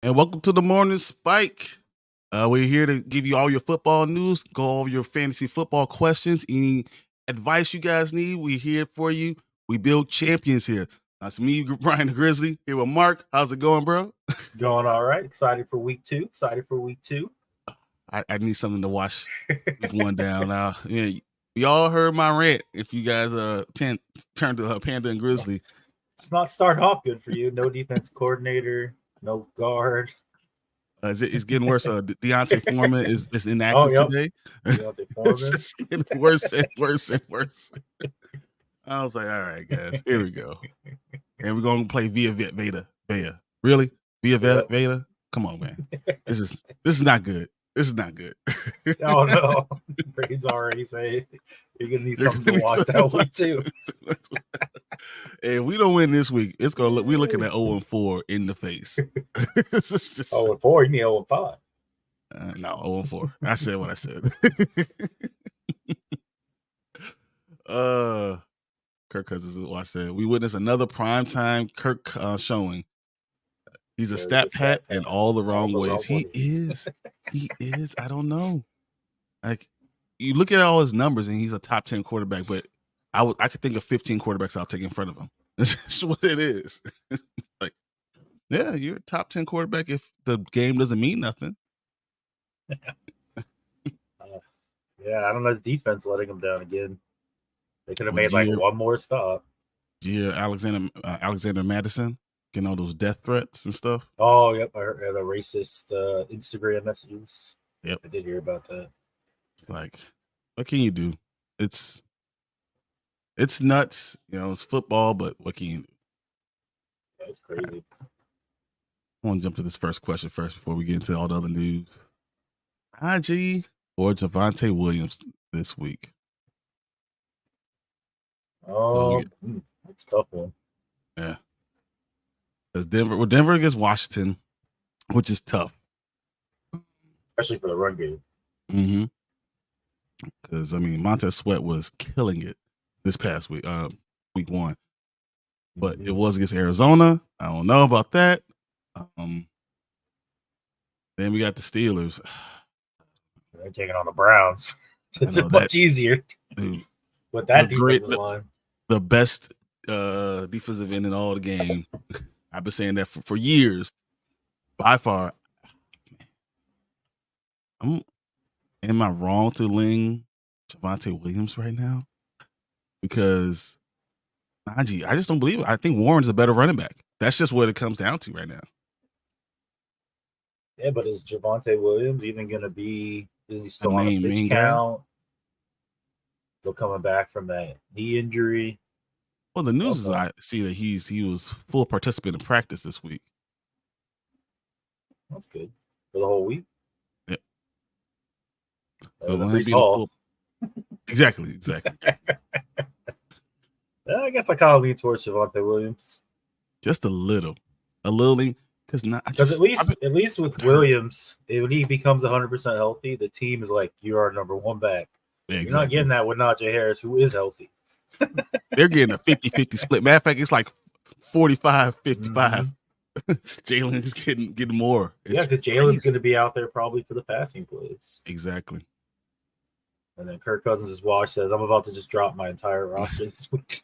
And welcome to the Morning Spike. We're here to give you all your football news, go over your fantasy football questions, any advice you guys need. We're here for you. We build champions here. That's me, Brian the Grizzly, here with Mark. How's it going, bro? Going all right. Excited for week two. I need something to watch week one down. Yeah, you all heard my rant. If you guys turn to Panda and Grizzly. It's not starting off good for you. No defense coordinator, no guard. It's getting worse. Deontay Foreman is inactive today. Deontay Foreman. It's just getting worse and worse and worse. I was like, all right, guys, here we go. And we're going to play Vita. Really? Vita? Come on, man. This is not good. This is not good. Oh, no. Brady's already saying you're going to need something to watch that week, too. If we don't win this week, it's gonna look. We're looking at 0-4 in the face. It's just 0-4. You mean 0-5? No, 0-4. I said what I said. Kirk Cousins is what I said. We witnessed another primetime Kirk showing. He's a stat pat in all the wrong ways. He is. He is. I don't know. Like, you look at all his numbers, and he's a top 10 quarterback, but I could think of 15 quarterbacks I'll take in front of him. That's just what it is. Like, yeah, you're a top 10 quarterback if the game doesn't mean nothing. Yeah, I don't know his defense letting him down again. They could have made one more stop. Yeah, Alexander Madison getting all those death threats and stuff. Oh, yep. I heard the racist Instagram messages. Yep. I did hear about that. It's like, what can you do? It's nuts. It's football, but what can you do? That's crazy. I want to jump to this first question first before we get into all the other news. IG or Javonte Williams this week? Oh, that's a tough one. Yeah. Because Denver against Washington, which is tough. Especially for the run game. Mm-hmm. Because, Montez Sweat was killing it this past week, week one. But it was against Arizona. I don't know about that. Then we got the Steelers. They're taking on the Browns. It's much easier. Dude, with that defensive line. The best defensive end in all the game. I've been saying that for years. By far. Am I wrong to lean Javonte Williams right now? Because Najee, I just don't believe it. I think Warren's a better running back. That's just what it comes down to right now. Yeah, but is Javonte Williams even going to be? Is he still on a pitch count? Still coming back from that knee injury? Well, the news is I see that he was full participant in practice this week. That's good for the whole week. Yeah. So Exactly. I guess I kind of lean towards Javonte Williams. Just a little, because at least with Williams, when he becomes 100% healthy, the team is like, you are number one back. Yeah, exactly. You're not getting that with Najee Harris, who is healthy. They're getting a 50-50 split. Matter of fact, it's like 45-55. Mm-hmm. Jalen is getting more. Because Jalen's going to be out there probably for the passing plays. Exactly. And then Kirk Cousins' watch says, I'm about to just drop my entire roster this week.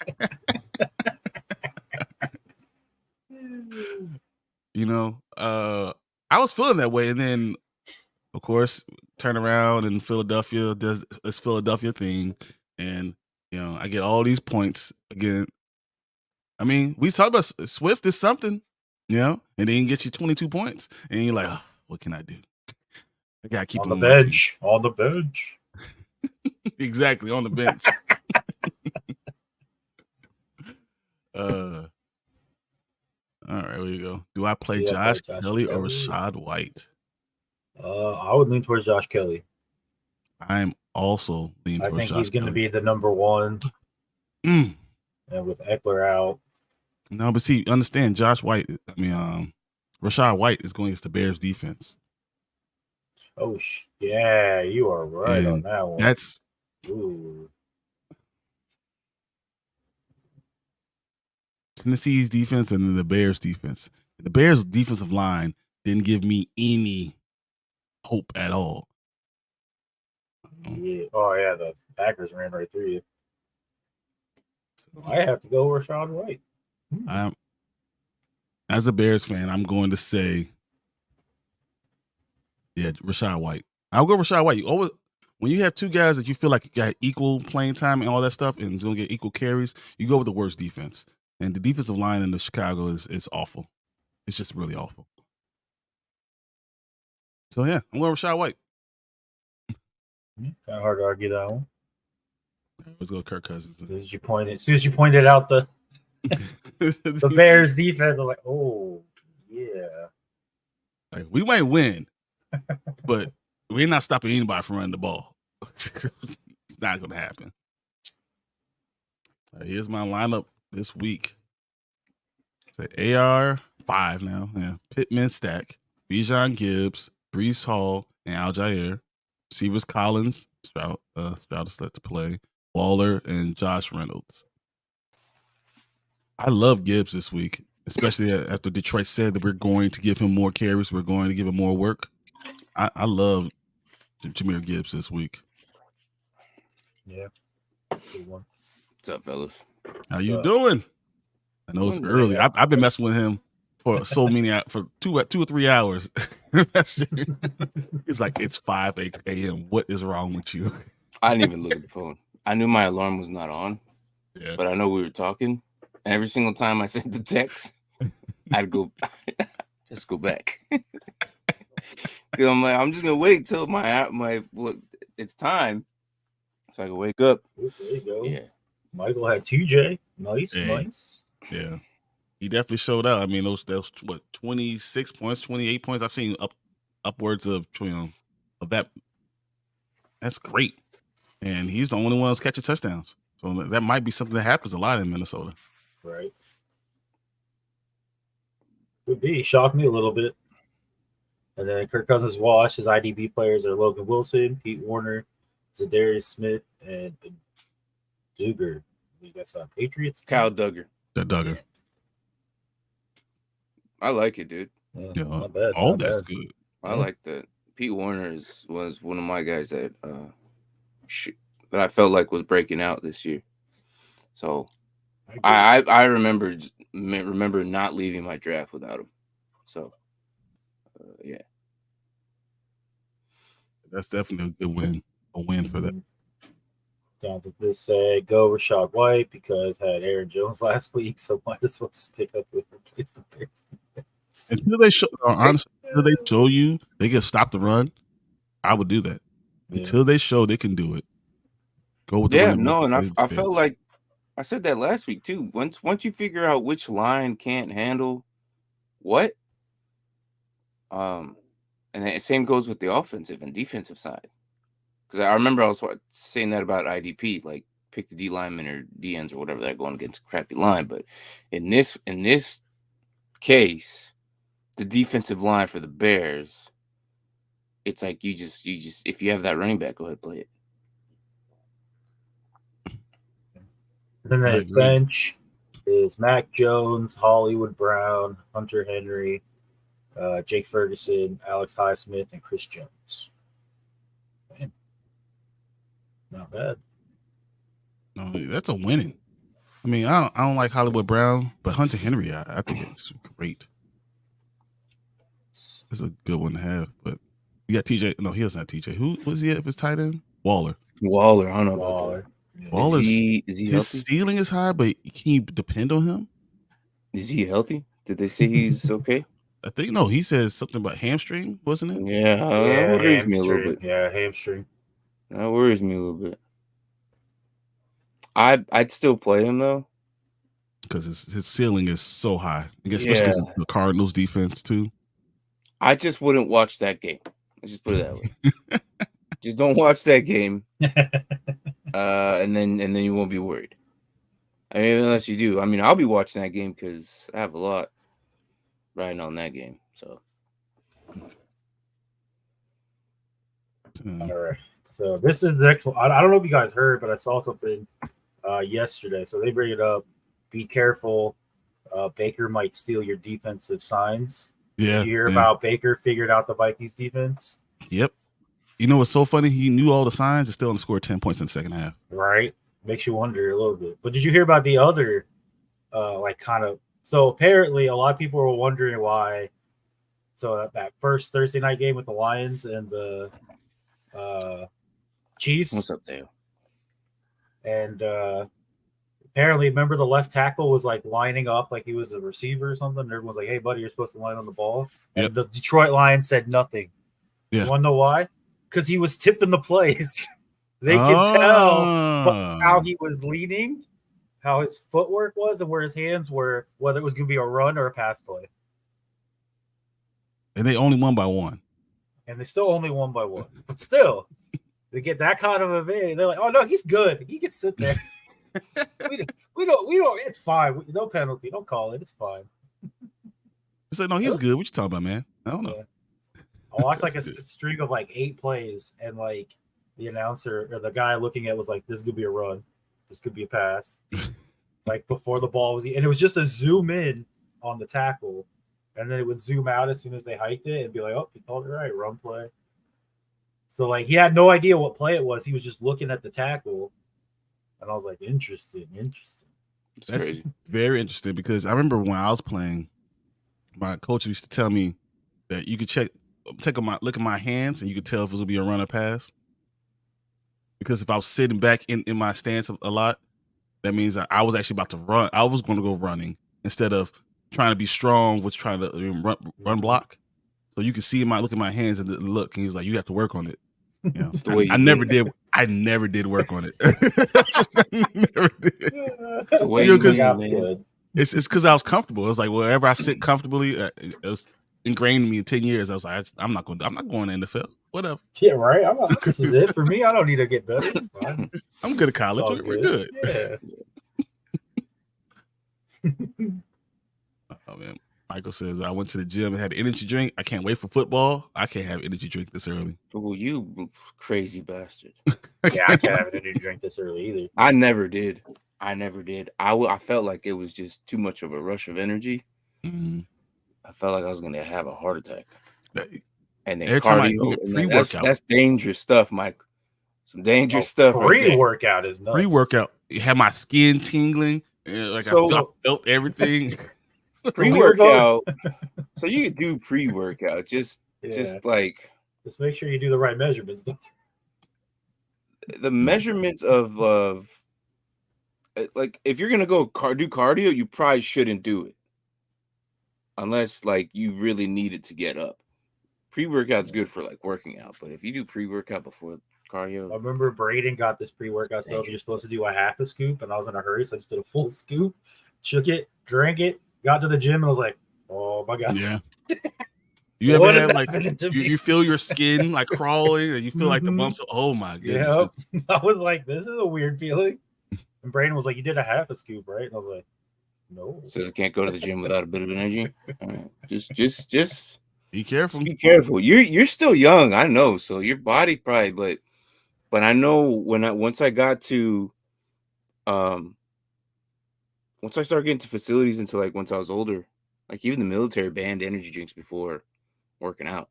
I was feeling that way. And then, of course, turn around and Philadelphia does this Philadelphia thing. And, I get all these points again. We talked about Swift is something, and then get you 22 points. And you're like, oh, what can I do? I got to keep him on the bench. Exactly, on the bench. All right, here you go. Do I play Josh Kelley or Rachaad White? I would lean towards Josh Kelley. I'm also leaning towards Josh Kelley. I think he's going to be the number one. And with Eckler out. No, but see, understand, Rachaad White is going against the Bears defense. Oh, yeah, you are right on that one. That's Tennessee's defense and then the Bears defense. The Bears defensive line didn't give me any hope at all. Yeah. Oh yeah, the Packers ran right through you. I have to go Rachaad White. As a Bears fan, I'm going to say, yeah, Rachaad White. I'll go Rachaad White. You always, when you have two guys that you feel like got equal playing time and all that stuff, and it's going to get equal carries, you go with the worst defense. And the defensive line in the Chicago is awful. It's just really awful. So yeah, I'm going Rachaad White. Kind of hard to argue that one. Let's go Kirk Cousins. As soon as you pointed out the Bears defense, I'm like, oh yeah. Like, we might win, but we're not stopping anybody from running the ball. It's not going to happen. Here's my lineup this week. It's an AR 5 now. Yeah, Pittman stack, Bijan Gibbs, Breece Hall, and Al Jair. Receivers Collins, Stroud is set to play. Waller and Josh Reynolds. I love Gibbs this week, especially after Detroit said that we're going to give him more carries. We're going to give him more work. I love Jahmyr Gibbs this week. Yeah. Good one. What's up, fellas? How you doing? I know it's early. I've been messing with him for for 2 or 3 hours. It's like it's 5 a.m. What is wrong with you? I didn't even look at the phone. I knew my alarm was not on, yeah. But I know we were talking. And every single time I sent the text, I'd go just go back. I'm like, I'm just gonna wait till it's time, so I can wake up. There you go. Yeah. Michael had TJ. Nice. Yeah. He definitely showed out. I mean, those what 26 points, 28 points. I've seen upwards of of that. That's great. And he's the only one who's catching touchdowns. So that might be something that happens a lot in Minnesota. Right. Could be. Shocked me a little bit. And then Kirk Cousins washed. His IDB players are Logan Wilson, Pete Warner, Zadarius Smith, and Duggar. You guys saw Patriots? Kyle Duggar. Duggar. I like it, dude. Yeah, not bad. All that's good. I like that. Pete Warner was one of my guys that I felt like was breaking out this year. So I remember not leaving my draft without him. So yeah, that's definitely a good win. A win for them. Down to this say go Rachaad White because had Aaron Jones last week, so might as well just pick up with replace the Bears. Until they show, honestly, until they show you they can stop the run, I would do that. Yeah. Until they show they can do it, go with the running back. And I felt like I said that last week too. Once you figure out which line can't handle what, and the same goes with the offensive and defensive side. Because I remember I was saying that about IDP, like pick the D linemen or D ends or whatever they're going against a crappy line. But in this case, the defensive line for the Bears, it's like you just if you have that running back, go ahead and play it. Then the bench is Mac Jones, Hollywood Brown, Hunter Henry, Jake Ferguson, Alex Highsmith, and Chris Jones. Man. Not bad. No, that's a winning. I mean, I don't like Hollywood Brown, but Hunter Henry, I think it's great. It's a good one to have. But you got TJ. No, he doesn't have TJ. Who was he at his tight end? Waller. I don't know about that. Waller's, is he his healthy? Ceiling is high, but can you depend on him? Is he healthy? Did they say he's okay? I think no. He says something about hamstring, wasn't it? Yeah, that worries me a little bit. Yeah, hamstring. That worries me a little bit. I'd still play him though, because his ceiling is so high. I guess especially because the Cardinals defense too. I just wouldn't watch that game. Let's just put it that way. Just don't watch that game, and then you won't be worried. I mean, unless you do. I mean, I'll be watching that game because I have a lot riding on that game. So, all right. So this is the next one. I don't know if you guys heard, but I saw something yesterday. So they bring it up. Be careful. Baker might steal your defensive signs. Yeah. Did you hear about Baker figured out the Vikings defense? Yep. You know what's so funny? He knew all the signs and still only scored 10 points in the second half. Right. Makes you wonder a little bit. But did you hear about the other, so apparently a lot of people were wondering why. So that first Thursday night game with the Lions and the Chiefs. What's up, Dale? And apparently, remember the left tackle was like lining up like he was a receiver or something. And everyone's like, "Hey, buddy, you're supposed to line on the ball." Yep. And the Detroit Lions said nothing. Yeah. You want to know why? Because he was tipping the plays. They could tell how he was leaning, how his footwork was, and where his hands were, whether it was going to be a run or a pass play. And they only won by 1. And they still only won by 1. But still, they get that kind of advantage. They're like, "Oh no, he's good. He can sit there. we don't. It's fine. No penalty. Don't call it. It's fine." I said, "No, he's good. What you talking about, man? I don't know." Yeah. I watched like a string of like 8 plays, and like the announcer or the guy looking at it was like, "This could be a run. This could be a pass." Like before the ball was, and it was just a zoom in on the tackle, and then it would zoom out as soon as they hiked it and be like, "Oh, he called it right, run play." So like he had no idea what play it was. He was just looking at the tackle, and I was like, "Interesting." That's crazy. Very interesting because I remember when I was playing, my coach used to tell me that you could look at my hands and you could tell if it was gonna be a run or pass. Because if I was sitting back in my stance a lot, that means that I was actually about to run. I was going to go running instead of trying to be strong, was trying to run block. So you can see look at my hands and look, and he was like, "You have to work on it." You know, I never did. I never did work on it. I never did. The way it's because I was comfortable. It was like wherever I sit comfortably, it was ingrained in me in 10 years. I was like, I'm not going to the NFL. Whatever. Yeah, right. This is it for me. I don't need to get better. It's fine. I'm good at college. We're good. Yeah. Oh man. Michael says, "I went to the gym and had an energy drink. I can't wait for football. I can't have energy drink this early." Oh, you crazy bastard. Yeah, I can't have an energy drink this early either. I never did. I felt like it was just too much of a rush of energy. Mm-hmm. I felt like I was going to have a heart attack. And then every cardio, that's dangerous stuff, Mike. Some dangerous stuff. Pre-workout is nuts. Pre-workout, it had my skin tingling. I felt everything. Pre-workout. So you could do pre-workout. Just make sure you do the right measurements. The measurements of like if you're gonna go do cardio, you probably shouldn't do it unless like you really need it to get up. Pre-workout's good for like working out, but if you do pre-workout before cardio, I remember Braden got this pre-workout stuff. You're supposed to do a half a scoop, and I was in a hurry, so I just did a full scoop, shook it, drank it, got to the gym, and I was like, "Oh my god!" Yeah. You ever had like you feel your skin like crawling, and you feel like the bumps? Oh my goodness! Yep. I was like, "This is a weird feeling." And Braden was like, "You did a half a scoop, right?" And I was like, "No." So I can't go to the gym without a bit of energy. Just be careful. Be careful. You're still young, I know. So your body probably, but I know once I got to, once I started getting to facilities into like once I was older, like even the military banned energy drinks before working out.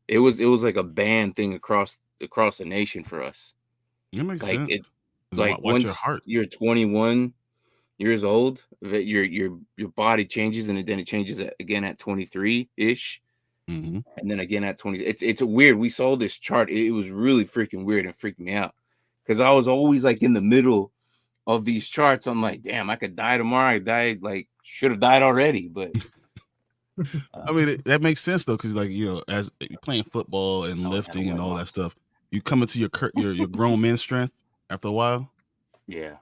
It was like a banned thing across the nation for us. It makes like sense. It like once you're 21 years old, that your body changes, and then it changes again at 23-ish. Mm-hmm. And then again at 20. It's a weird. We saw this chart. It was really freaking weird and freaked me out because I was always like in the middle of these charts. I'm like, damn, I could die tomorrow. I died, like should have died already. But I mean, that makes sense though, because like as you're playing football and lifting and all that stuff, you come into your grown man strength after a while. Yeah.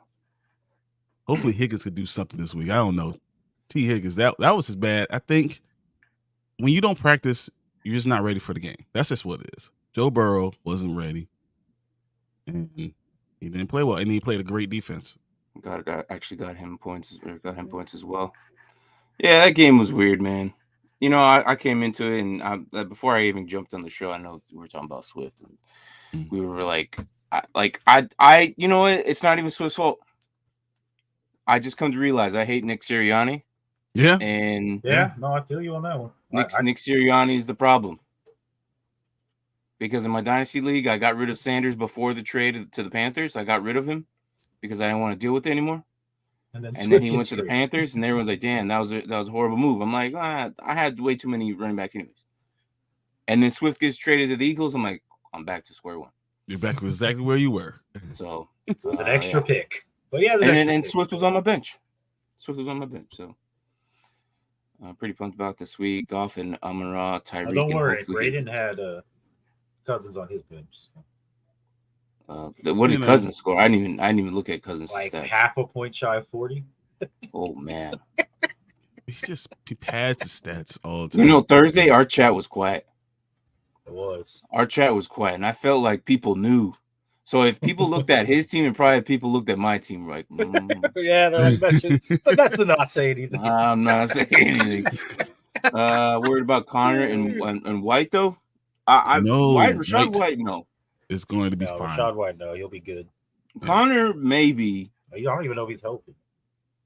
Hopefully Higgins could do something this week. I don't know. T. Higgins, that was as bad. I think when you don't practice, you're just not ready for the game. That's just what it is. Joe Burrow wasn't ready, and he didn't play well, and he played a great defense. Got him points as well. Yeah, that game was weird, man. I came into it, and before I even jumped on the show, I know we were talking about Swift, and we were like, it's not even Swift's fault. I just come to realize I hate Nick Sirianni, Yeah. And no, I feel you on that one. Nick Sirianni is the problem. Because in my dynasty league, I got rid of Sanders before the trade to the Panthers. I got rid of him because I didn't want to deal with it anymore. And then he went to the Panthers, and everyone's like, "Damn, that was a horrible move." I'm like, I had way too many running backs anyways. And then Swift gets traded to the Eagles. I'm like, I'm back to square one. You're back exactly where you were. So with an extra pick. But yeah, and Swift was on my bench. So I'm pretty pumped about this week. Goff and Amon-Ra, Tyreek. Don't worry, Braden had Cousins on his bench. What did Cousins score? I didn't even look at Cousins' like stats. Half a point shy of 40. Oh man, he pads his stats all the time. Thursday our chat was quiet. It was. Our chat was quiet, and I felt like people knew. So if people looked at his team and probably people looked at my team, like, yeah, that's to not say anything. I'm not saying anything. Worried about Connor and White though. Rachaad White, no. It's going to be fine. Rachaad White, no, he'll be good. Connor, maybe. I don't even know if he's healthy.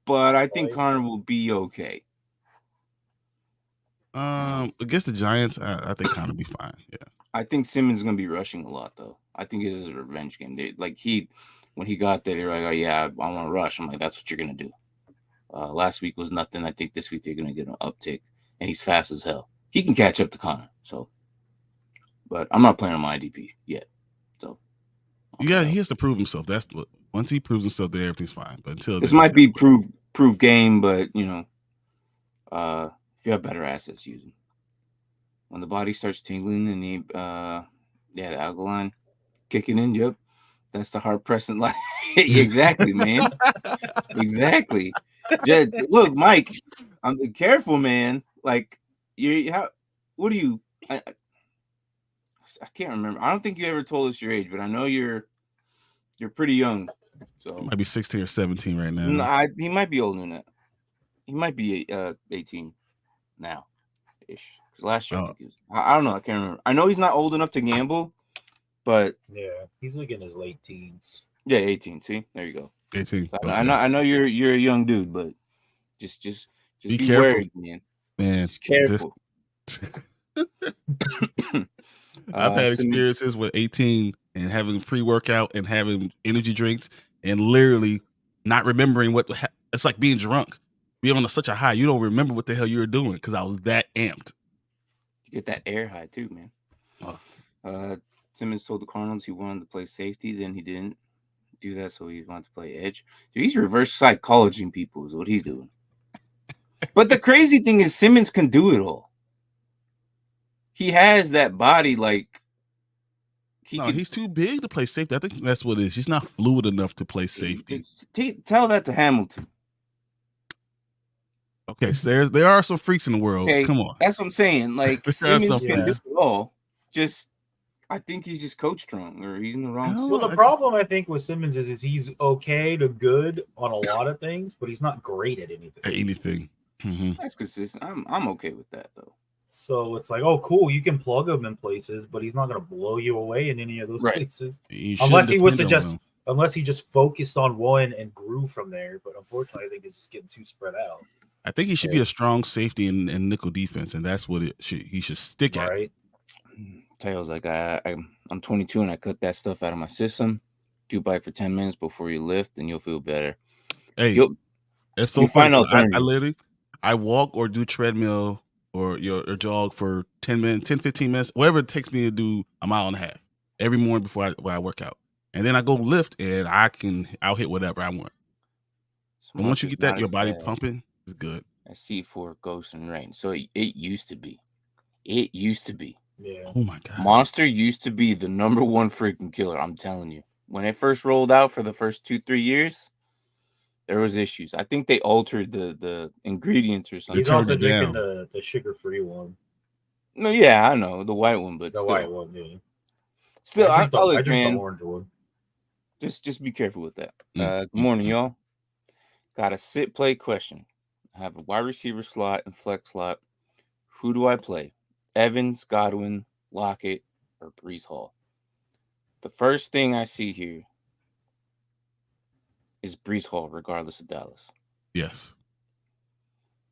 But I think Connor will be okay. Against the Giants, I think Connor will be fine. Yeah. I think Simmons is going to be rushing a lot, though. I think this is a revenge game. When he got there, they're like, "Oh yeah, I want to rush." I'm like, "That's what you're going to do." Last week was nothing. I think this week they're going to get an uptick, and he's fast as hell. He can catch up to Connor. So, but I'm not playing on my IDP yet. So, yeah, he has to prove himself. That's what. Once he proves himself, then everything's fine. But until this might be proof game, but if you have better assets, use them. When the body starts tingling and the alkaline kicking in, yep, that's the heart pressing line. Exactly, man. Exactly. Look, Mike, I'm careful, man. Like what do you? I can't remember. I don't think you ever told us your age, but I know you're pretty young. So he might be 16 or 17 right now. No, he might be older than that. He might be 18 now ish. Because last year I think he was. I don't know. I can't remember. I know he's not old enough to gamble, but yeah, he's like in his late teens. Yeah, 18. See, there you go. 18. So I know you're a young dude, but just be careful, wary, man. Just careful. I've had experiences with 18 and having pre-workout and having energy drinks and literally not remembering it's like being drunk. Be on such a high, you don't remember what the hell you were doing because I was that amped. You get that air high too, man. Oh. Simmons told the Cardinals he wanted to play safety, then he didn't do that, so he wanted to play edge. Dude, he's reverse psychologying people is what he's doing. But the crazy thing is Simmons can do it all. He has that body, like he's too big to play safety. I think that's what it is. He's not fluid enough to play safety. Tell that to Hamilton. Okay, so there are some freaks in the world. Okay, come on. That's what I'm saying. Like Simmons can do it all. I think he's just coach strong, or he's in the wrong. Well, the problem I think with Simmons is he's okay to good on a lot of things, but he's not great at anything. Mm-hmm. That's consistent. I'm okay with that though. So it's like, oh, cool, you can plug him in places, but he's not going to blow you away in any of those places. Unless he just focused on one and grew from there. But unfortunately, I think he's just getting too spread out. I think he should be a strong safety in nickel defense, and that's what he should stick at. Right. Tails, like I'm 22 and I cut that stuff out of my system. Do bike for 10 minutes before you lift, and you'll feel better. Hey, it's so funny. I walk or do treadmill or jog for 10 minutes, 10, 15 minutes, whatever it takes me to do a mile and a half every morning before I work out. And then I go lift and I'll hit whatever I want. So once you get that, your body pumping, it's good. I see for Ghost and Rain. So it used to be. It used to be. Yeah. Oh my God. Mostert used to be the number one freaking killer. I'm telling you. When it first rolled out for the first 2-3 years, there was issues. I think they altered the ingredients or something. He's also drinking the sugar-free one. No, yeah, I know the white one, but white one, yeah. Still, I drink the orange one. Just be careful with that. Good morning, y'all. Got a sit play question. I have a wide receiver slot and flex slot. Who do I play? Evans, Godwin, Locket, or Breece Hall? The first thing I see here is Breece Hall, regardless of Dallas. Yes.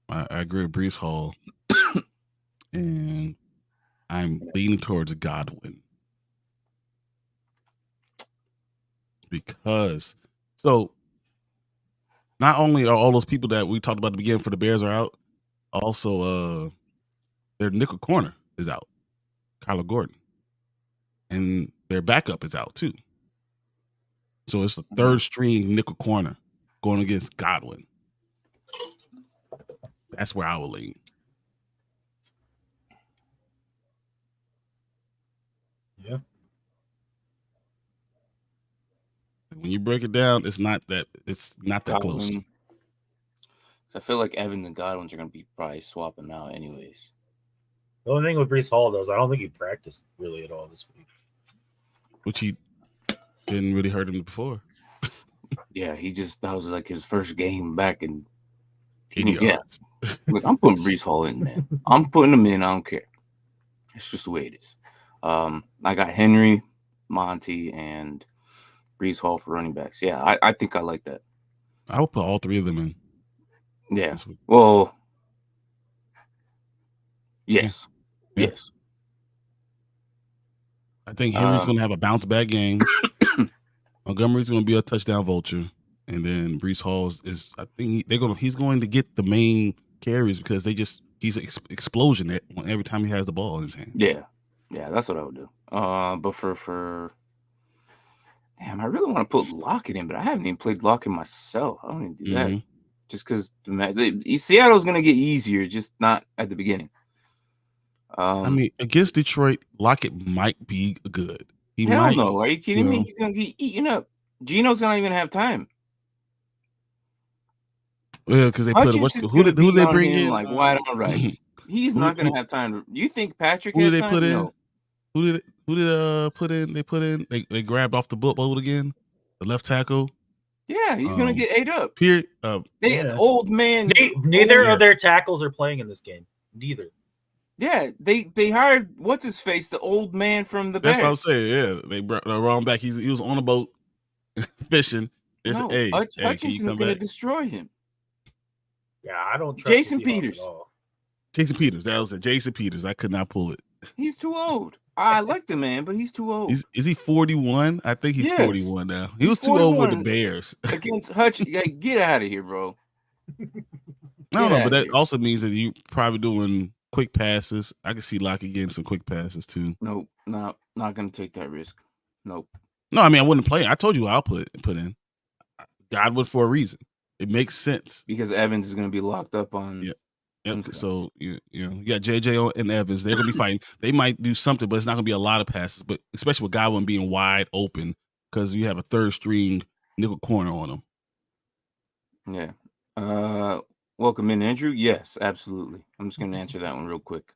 I agree with Breece Hall, and I'm leaning towards Godwin because not only are all those people that we talked about at the beginning for the Bears are out, also their nickel corner is out, Kyler Gordon, and their backup is out too. So it's the third string nickel corner going against Godwin. That's where I will lean. Yeah. When you break it down, it's not that Godwin. close. I feel like Evans and Godwins are going to be probably swapping out anyways. The only thing with Breece Hall, though, is I don't think he practiced really at all this week. Which he didn't really hurt him before. Yeah, that was like his first game back in. Yeah. Look, I'm putting Breece Hall in, man. I'm putting him in. I don't care. It's just the way it is. I got Henry, Monty, and Breece Hall for running backs. Yeah, I think I like that. I will put all three of them in. Yeah. Well, yes. Yeah. Yes. I think Henry's going to have a bounce back game. Montgomery's going to be a touchdown vulture, and then Breece Hall is I think he's going to get the main carries because he's an explosion every time he has the ball in his hand. Yeah, that's what I would do. But for damn, I really want to put Locket in, but I haven't even played Locket myself. I don't even do that just because Seattle's going to get easier, just not at the beginning. I mean, against Detroit, Locket might be good. Hell no. Are you kidding me? He's going to get eaten up. Geno's not even have time. Yeah, because they put who did they bring in? Like wide on right. He's not going to have time. You think Patrick? Who did they put in? No. Who did put in? They grabbed off the boat again. The left tackle. Yeah, he's going to get ate up. Old man. Neither of their tackles are playing in this game. Neither. Yeah, they hired what's his face, the old man from the Bears. That's what I'm saying. Yeah, they brought the wrong back. He was on a boat fishing. Hutchinson's going to destroy him. Yeah, I don't trust Jason Peters. At all. Jason Peters. That was it. Jason Peters. I could not pull it. He's too old. I like the man, but he's too old. Is he 41? I think he's 41 now. He was too old with the Bears. Against Hutch, get out of here, bro. No, but that also means that you probably doing quick passes. I can see Lockett getting some quick passes too. Nope, not going to take that risk. Nope. No, I mean I wouldn't play. I told you I'll put in Godwin for a reason. It makes sense because Evans is going to be locked up on. Yeah. Okay. So you got JJ and Evans. They're going to be fighting. They might do something, but it's not going to be a lot of passes. But especially with Godwin being wide open because you have a third string nickel corner on him. Yeah. Welcome in, Andrew. Yes, absolutely. I'm just going to answer that one real quick.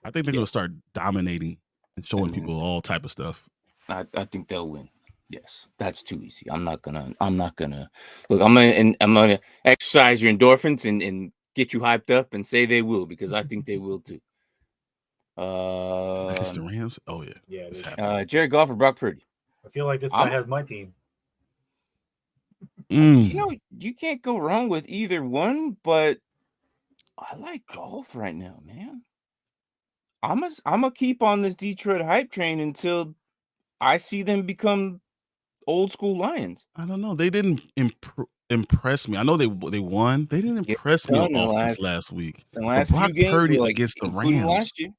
I think they're going to start dominating and showing people all type of stuff. I think they'll win. Yes, that's too easy. I'm not gonna look. I'm gonna exercise your endorphins and get you hyped up and say they will because I think they will too. Against the Rams? Oh yeah. Jared Goff or Brock Purdy? I feel like this guy has my team. You can't go wrong with either one, but I like Goff right now, man. I'm gonna keep on this Detroit hype train until I see them become old school Lions. I don't know. They didn't impress me. I know they won. They didn't impress me on offense last week. Brock Purdy against the Rams. Last year.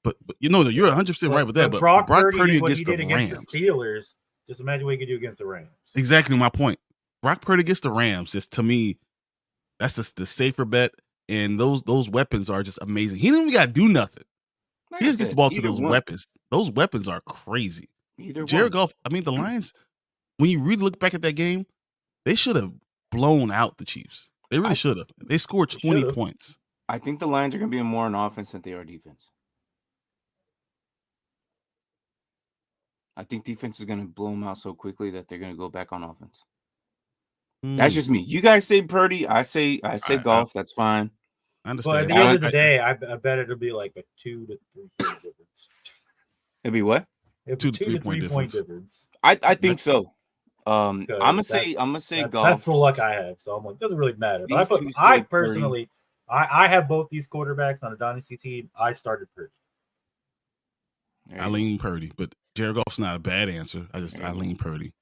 But you're 100% right with that. But Brock Purdy against the Rams. The Steelers. Just imagine what he could do against the Rams. Exactly my point. Brock Purdy against the Rams. Just to me, that's just the safer bet. And those weapons are just amazing. He didn't even got to do nothing. He just gets the ball to those weapons. Those weapons are crazy. Jared Goff. I mean, the Lions. When you really look back at that game, they should have blown out the Chiefs. They really should have. They scored 20 points. I think the Lions are going to be more on offense than they are defense. I think defense is going to blow them out so quickly that they're going to go back on offense. That's just me. You guys say Purdy. I say Goff. That's fine. I understand. But at the end of the day, I bet it'll be like a 2 to 3 point difference. It'll be what? 2 to 3 point difference. I think so. I'm gonna say Goff. That's the luck I have. So I'm like, it doesn't really matter. But I personally, I have both these quarterbacks on a dynasty team. I started Purdy. I lean Purdy, but Jared Goff's not a bad answer. I lean Purdy.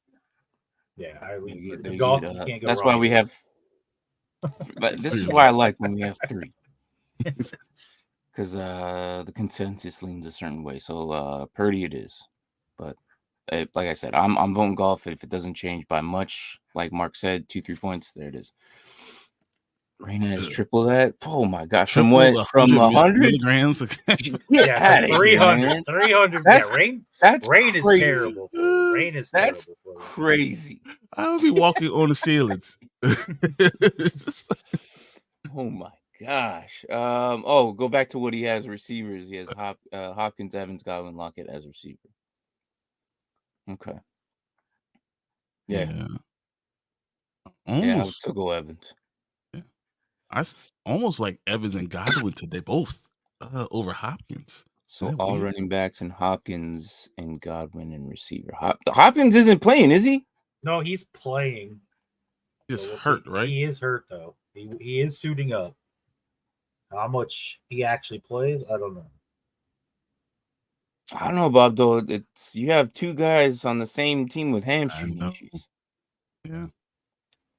Yeah, I lean Purdy. You Goff, get, you can't go that's wrong why we with. have. This is why I like when we have 3. Because the consensus leans a certain way. So Purdy it is. But like I said, I'm voting Goff if it doesn't change by much. Like Mark said, 2-3 points. There it is. Raina is triple that. Oh my gosh! From what? From 100 milligrams. Yeah, 300. 300. That's, Rain. That's Rain is crazy. terrible. For you. Rain is That's terrible for you. Crazy. I would be walking on the ceilings. Oh my gosh. Go back to what he has receivers. He has Hopkins, Evans, Godwin, Locket as receiver. Okay. Yeah. Almost. I would still go Evans. Yeah. I almost like Evans and Godwin today, both over Hopkins. So all weird? Running backs and Hopkins and Godwin and receiver. Hopkins isn't playing, is he? No, he's playing. Just hurt, right? He is hurt though. He is suiting up. How much he actually plays, I don't know. I don't know, Bob. Though you have 2 guys on the same team with hamstring issues. Yeah.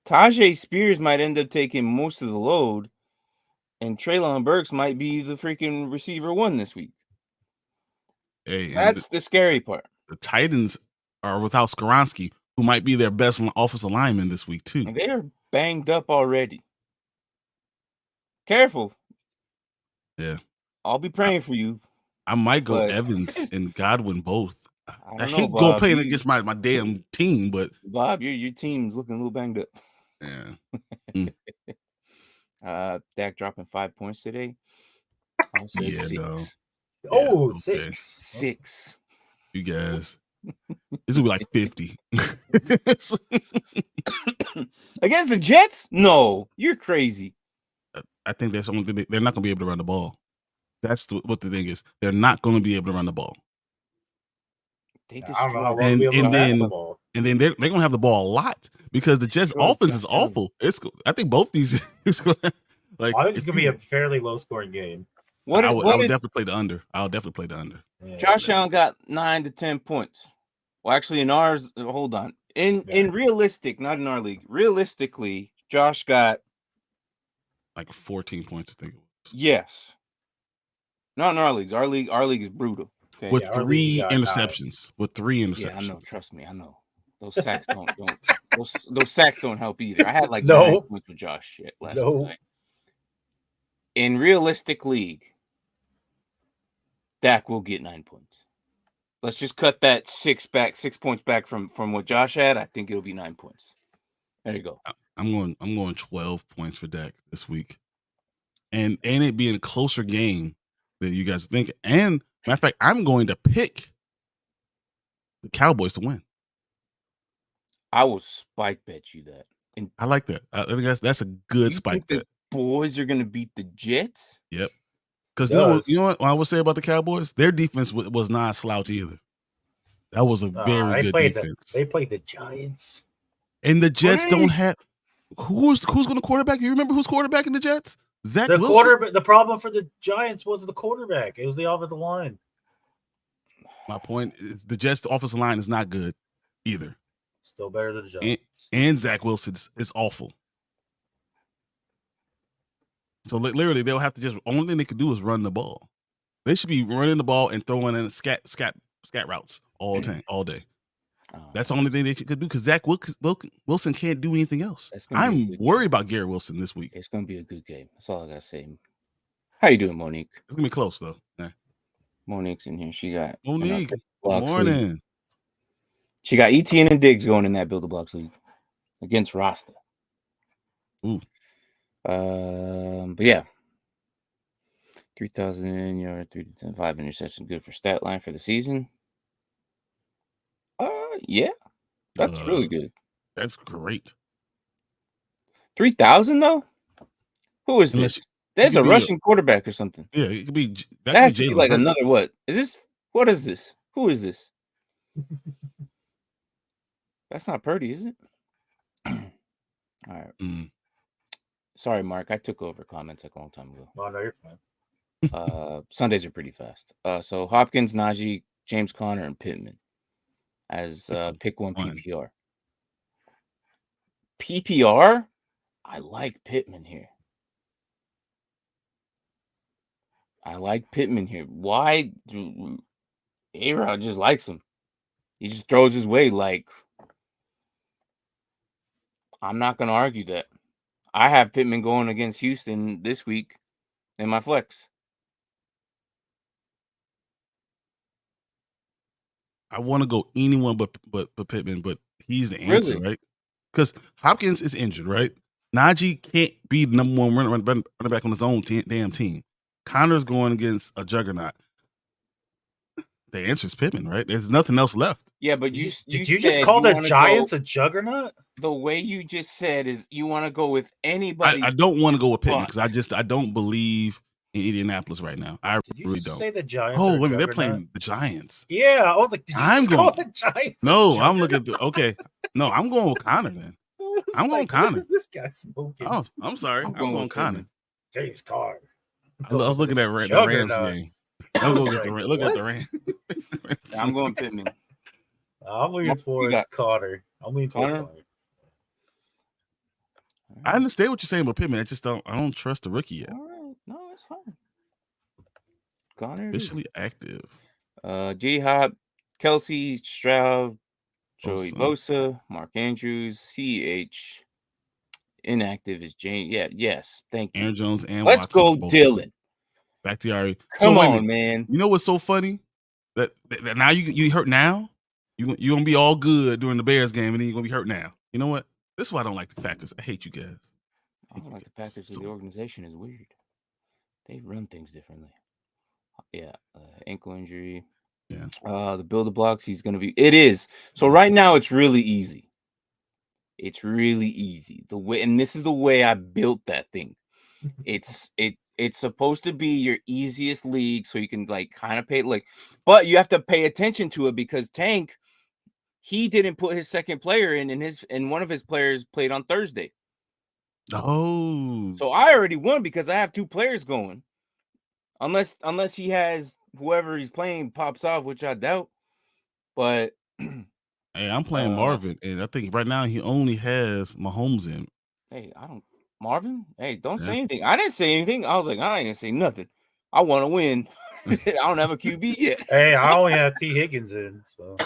Tyjae Spears might end up taking most of the load, and Treylon Burks might be the freaking receiver 1 this week. Hey, that's the scary part. The Titans are without Skoronski, who might be their best offensive lineman this week too. And they are banged up already. Careful. Yeah. I'll be praying for you. I might go Evans and Godwin both. I hate going playing against my damn team, but Bob, your team's looking a little banged up. Yeah. Dak dropping 5 points today. I'll say 6. No. Oh, yeah, 6. 6. You guys. This will be like 50. Against the Jets? No, you're crazy. I think that's the only thing. They're not going to be able to run the ball. That's what the thing is. They're not going to be able to run the ball. They and then they're going to have the ball a lot because the Jets' offense is awful. I think both these. I think it's going to be a fairly low-scoring game. I would definitely play the under. I'll definitely play the under. Yeah, Josh Allen got 9 to 10 points. Well, actually, in ours, hold on. In realistic, not in our league. Realistically, Josh got like 14 points, I think. Yes. Not in our leagues. Our league is brutal. Okay. With 3 interceptions. With 3 interceptions. Yeah, I know. Trust me, I know. Those sacks don't those sacks don't help either. I had like 9 points with Josh last night. In realistic league, Dak will get 9 points. Let's just cut that 6 points back from what Josh had. I think it'll be 9 points. There you go. I'm going 12 points for Dak this week, and it being a closer game than you guys think. And matter of fact, I'm going to pick the Cowboys to win. I will spike bet you that. And I like that. I think that's a good spike bet. The boys are going to beat the Jets. Yep. Because you know what I would say about the Cowboys? Their defense was not a slouch either. That was a very good defense. They played the Giants. And the Jets don't have who's going to quarterback? You remember who's quarterbacking the Jets? Zack Wilson. The problem for the Giants was the quarterback. It was the offensive line. My point is the Jets' offensive line is not good either. Still better than the Giants. And Zack Wilson is awful. So literally, they'll have to just only thing they could do is run the ball. They should be running the ball and throwing in scat routes all day. That's the only thing they could do because Zack Wilson can't do anything else. I'm worried about Garrett Wilson this week. It's going to be a good game. That's all I gotta say. How you doing, Monique? It's gonna be close though. Yeah. Monique's in here. She got Monique. Good morning. League. She got ETN and Diggs going in that Build the Blocks league against Rasta. Ooh. But yeah, 3,000 yards, 3 to 10, 5 interceptions, good for stat line for the season. Yeah, that's really good. That's great. 3,000 though. Who is this? There's a Russian quarterback or something. Yeah, it could be. That has to be like another what? Is this? What is this? Who is this? That's not Purdy, is it? All right. Sorry, Mark. I took over comments like a long time ago. Oh, no, you're fine. Sundays are pretty fast. So Hopkins, Najee, James Conner, and Pittman as pick one PPR. PPR? I like Pittman here. Why? A-Rod just likes him. He just throws his way. Like, I'm not going to argue that. I have Pittman going against Houston this week in my flex. I want to go anyone but Pittman, but he's the answer, right? Because Hopkins is injured, right? Najee can't be the number one running back on his own damn team. Connor's going against a juggernaut. The answer is Pittman, right? There's nothing else left. Yeah, but did you just call the Giants a juggernaut? The way you just said is you want to go with anybody. I don't want to go with Pittman because I don't believe in Indianapolis right now. I really don't. Say the Giants. Oh, wait a minute, they're playing the Giants. Yeah, I was like, did you call the Giants? No, I'm looking at okay. No, I'm going with Connor then. I'm going Connor. What is this guy smoking? Oh, I'm sorry. I'm going Connor. James Carr. I was looking at the Rams game. Look at the Rams. I'm going Pittman. I'm leaning towards Carter. I'm leaning towards Carter. I understand what you're saying about Pittman. I don't trust the rookie yet. All right. No, it's fine. Connor officially active. J-Hop, Kelsey, Stroud, Joey Bosa, Mark Andrews, CH. Inactive is Jane. Yeah, yes. Thank you. Aaron Jones and Let's Watson go, Dylan. Back to RE. Come on, man. You know what's so funny? That now you hurt now? You're gonna be all good during the Bears game, and then you're gonna be hurt now. You know what? This is why I don't like the Packers. I hate you guys. I don't like the Packers. The organization is weird. They run things differently. Yeah, ankle injury. Yeah. The builder blocks. He's gonna be. It is. So right now, it's really easy. It's really easy. The way, and this is the way I built that thing. It's supposed to be your easiest league, so you can like kind of pay but you have to pay attention to it because Tank, he didn't put his second player in, and one of his players played on Thursday. Oh, so I already won because I have two players going, unless he has whoever he's playing pops off, which I doubt. But hey, I'm playing Marvin, and I think right now he only has Mahomes in. Hey, Marvin, hey, don't say anything. I didn't say anything. I was like, I ain't gonna say nothing. I want to win. I don't have a QB yet. Hey, I only have T. Higgins in. So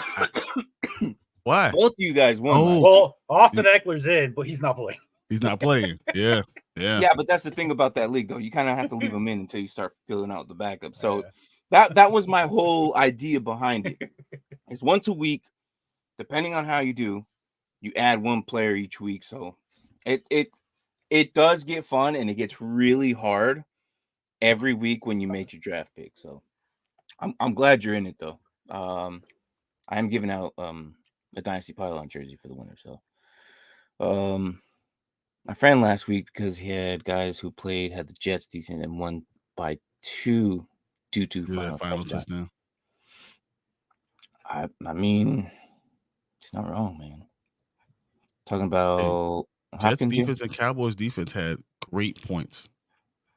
why? Both of you guys won. Oh. Well, Austin Eckler's in, but he's not playing. He's not playing. Yeah. Yeah, but that's the thing about that league, though. You kind of have to leave him in until you start filling out the backup. So that was my whole idea behind it. It's once a week, depending on how you do, you add one player each week. So it does get fun, and it gets really hard every week when you make your draft pick. So I'm glad you're in it, though. I am giving out a Dynasty Pylon jersey for the winner. So my friend last week, because he had guys who had the Jets decent and won by 2 due to final touchdown. I mean, it's not wrong, man. Talking about Jets defense and Cowboys defense had great points.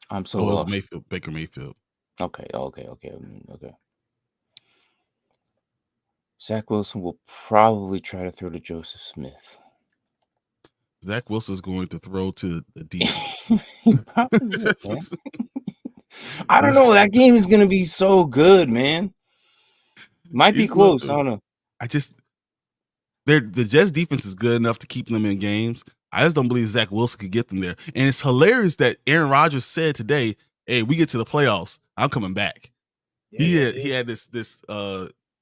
I'm so lost. It was Baker Mayfield. Okay. Zach Wilson will probably try to throw to Joseph Smith. Zach Wilson's going to throw to the defense. I don't know. That game is going to be so good, man. Might be close. I don't know. The Jets defense is good enough to keep them in games. I just don't believe Zach Wilson could get them there. And it's hilarious that Aaron Rodgers said today, "Hey, we get to the playoffs, I'm coming back." Yeah, he had this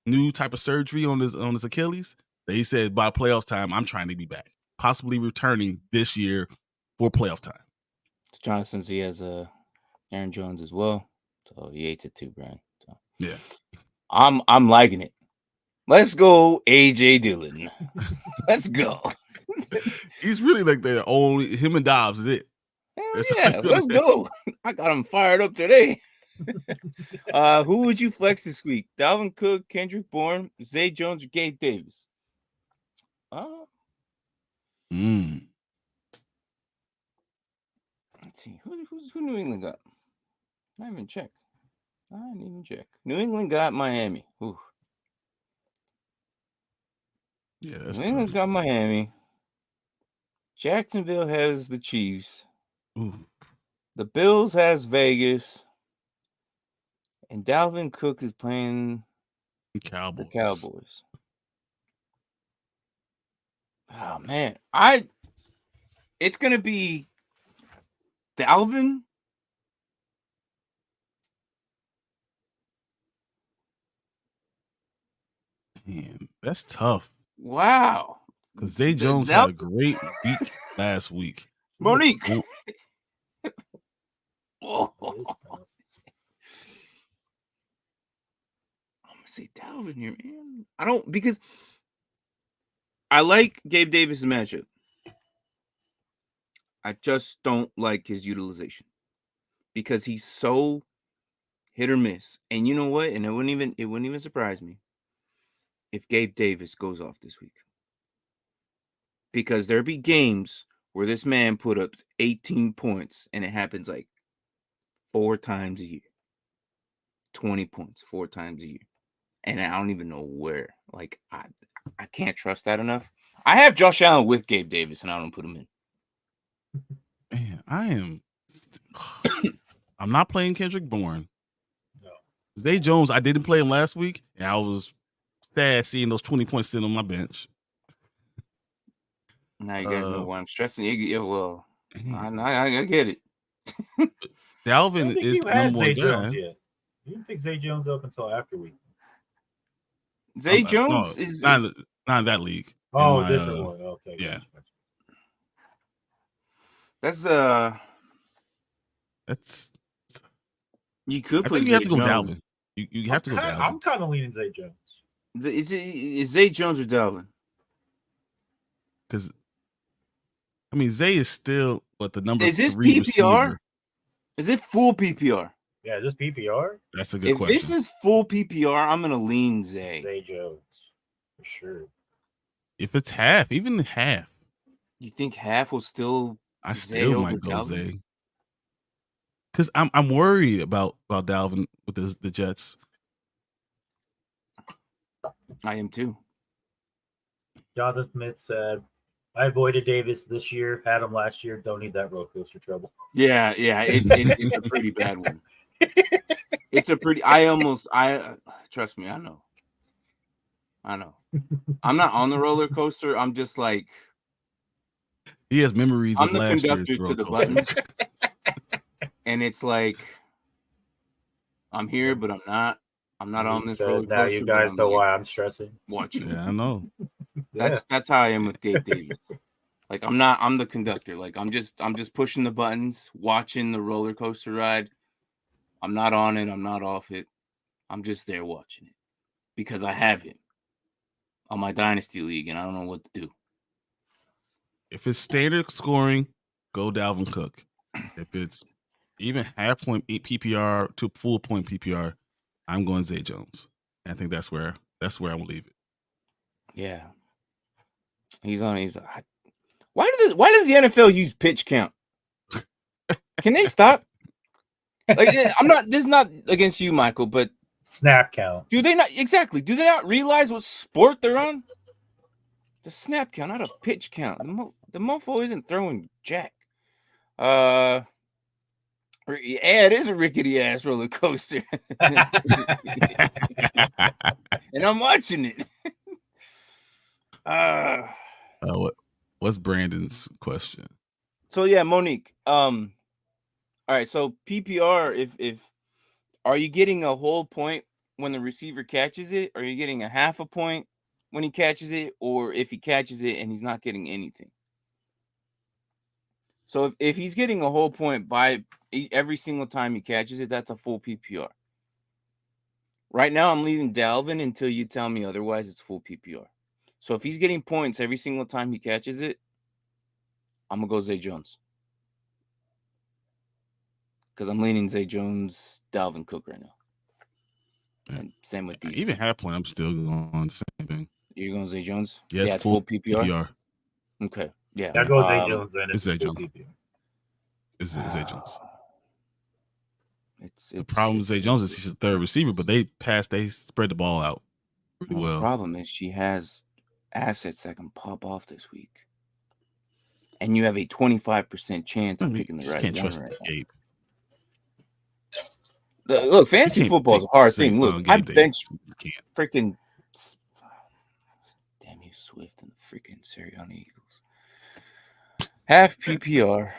new type of surgery on his Achilles. That he said by playoffs time, I'm trying to be back, possibly returning this year for playoff time. Jonathan, he has Aaron Jones as well, so he hates it too, Brian. So. Yeah, I'm liking it. Let's go, AJ Dillon. Let's go. He's really like the only him and Dobbs is it. Yeah, let's go. I got him fired up today. Who would you flex this week? Dalvin Cook, Kendrick Bourne, Zay Jones, or Gabe Davis? team? Who New England got? I didn't even check. New England got Miami. Ooh. Yeah, that's New England tough. got Miami. Jacksonville has the Chiefs. Ooh. The Bills has Vegas. And Dalvin Cook is playing the Cowboys. Oh man, it's gonna be Dalvin. Man, that's tough. Wow. Because Zay Jones had a great week last week. Monique. Oh. I'm gonna say Dalvin here, man. Because I like Gabe Davis' matchup. I just don't like his utilization because he's so hit or miss. And you know what? And it wouldn't even surprise me if Gabe Davis goes off this week. Because there be games where this man put up 18 points and it happens like 4 times a year. 20 points 4 times a year. And I don't even know where. Like, I can't trust that enough. I have Josh Allen with Gabe Davis and I don't put him in. Man, I'm not playing Kendrick Bourne. No. Zay Jones, I didn't play him last week, and I was sad seeing those 20 points sitting on my bench. Now you guys know why I'm stressing. Yeah, well, I get it. Dalvin is the number one guy. You didn't pick Zay Jones up until after week. Zay Jones is not in that league. Oh, different one. Okay. Yeah. That's you could. I think you have to go Dalvin. You have to go Dalvin. I'm kind of leaning Zay Jones. Is Zay Jones or Dalvin? Because I mean, Zay is still the number 3 PPR? receiver. Is it full PPR? Yeah, just PPR. That's a good question. If this is full PPR, I'm gonna lean Zay. Zay Jones for sure. If it's half, even half, you think half will still? I still might go Zay. Because I'm worried about Dalvin with the Jets. I am too. Jonathan Smith said, I avoided Davis this year, had him last year. Don't need that roller coaster trouble. Yeah, it's a pretty bad one. It's a pretty. Trust me, I know. I'm not on the roller coaster. I'm just like. He has memories of last year's conductor to the buttons. And it's like, I'm here, but I'm not. I'm not on this roller coaster. Now you guys know why I'm stressing. Watching. Yeah, I know. That's how I am with Gabe Davis. Like I'm the conductor. Like I'm just pushing the buttons, watching the roller coaster ride. I'm not on it. I'm not off it. I'm just there watching it because I have him on my dynasty league, and I don't know what to do. If it's standard scoring, go Dalvin Cook. If it's even half point PPR to full point PPR, I'm going Zay Jones. And I think that's where I'm gonna leave it. Yeah, he's on. Why does the NFL use pitch count? Can they stop? Like, this is not against you, Michael, but snap count. Do they not realize what sport they're on? The snap count, not a pitch count. The mofo isn't throwing jack. Yeah, it is a rickety ass roller coaster. And I'm watching it. What's Brandon's question? So yeah, Monique. All right, so PPR, if are you getting a whole point when the receiver catches it? Or are you getting a half a point when he catches it? Or if he catches it and he's not getting anything? So if he's getting a whole point by every single time he catches it, that's a full PPR. Right now, I'm leaving Dalvin until you tell me otherwise. It's full PPR. So if he's getting points every single time he catches it, I'm going to go Zay Jones. Because I'm leaning Zay Jones, Dalvin Cook right now. And same with these. Even half point, I'm still going on the same thing. You're going Zay Jones? Yeah, it's full PPR. Okay. Yeah. I'll go Zay Jones then. It's Zay Jones. PPR. is Zay Jones. It's the problem with Zay Jones is he's the third receiver, but they spread the ball out pretty well. The problem is she has assets that can pop off this week. And you have a 25% chance of picking the right can't one trust right Gabe. Look, fantasy football is a hard thing. Look, I bench freaking damn you, Swift and the freaking Sirianni Eagles. Half PPR,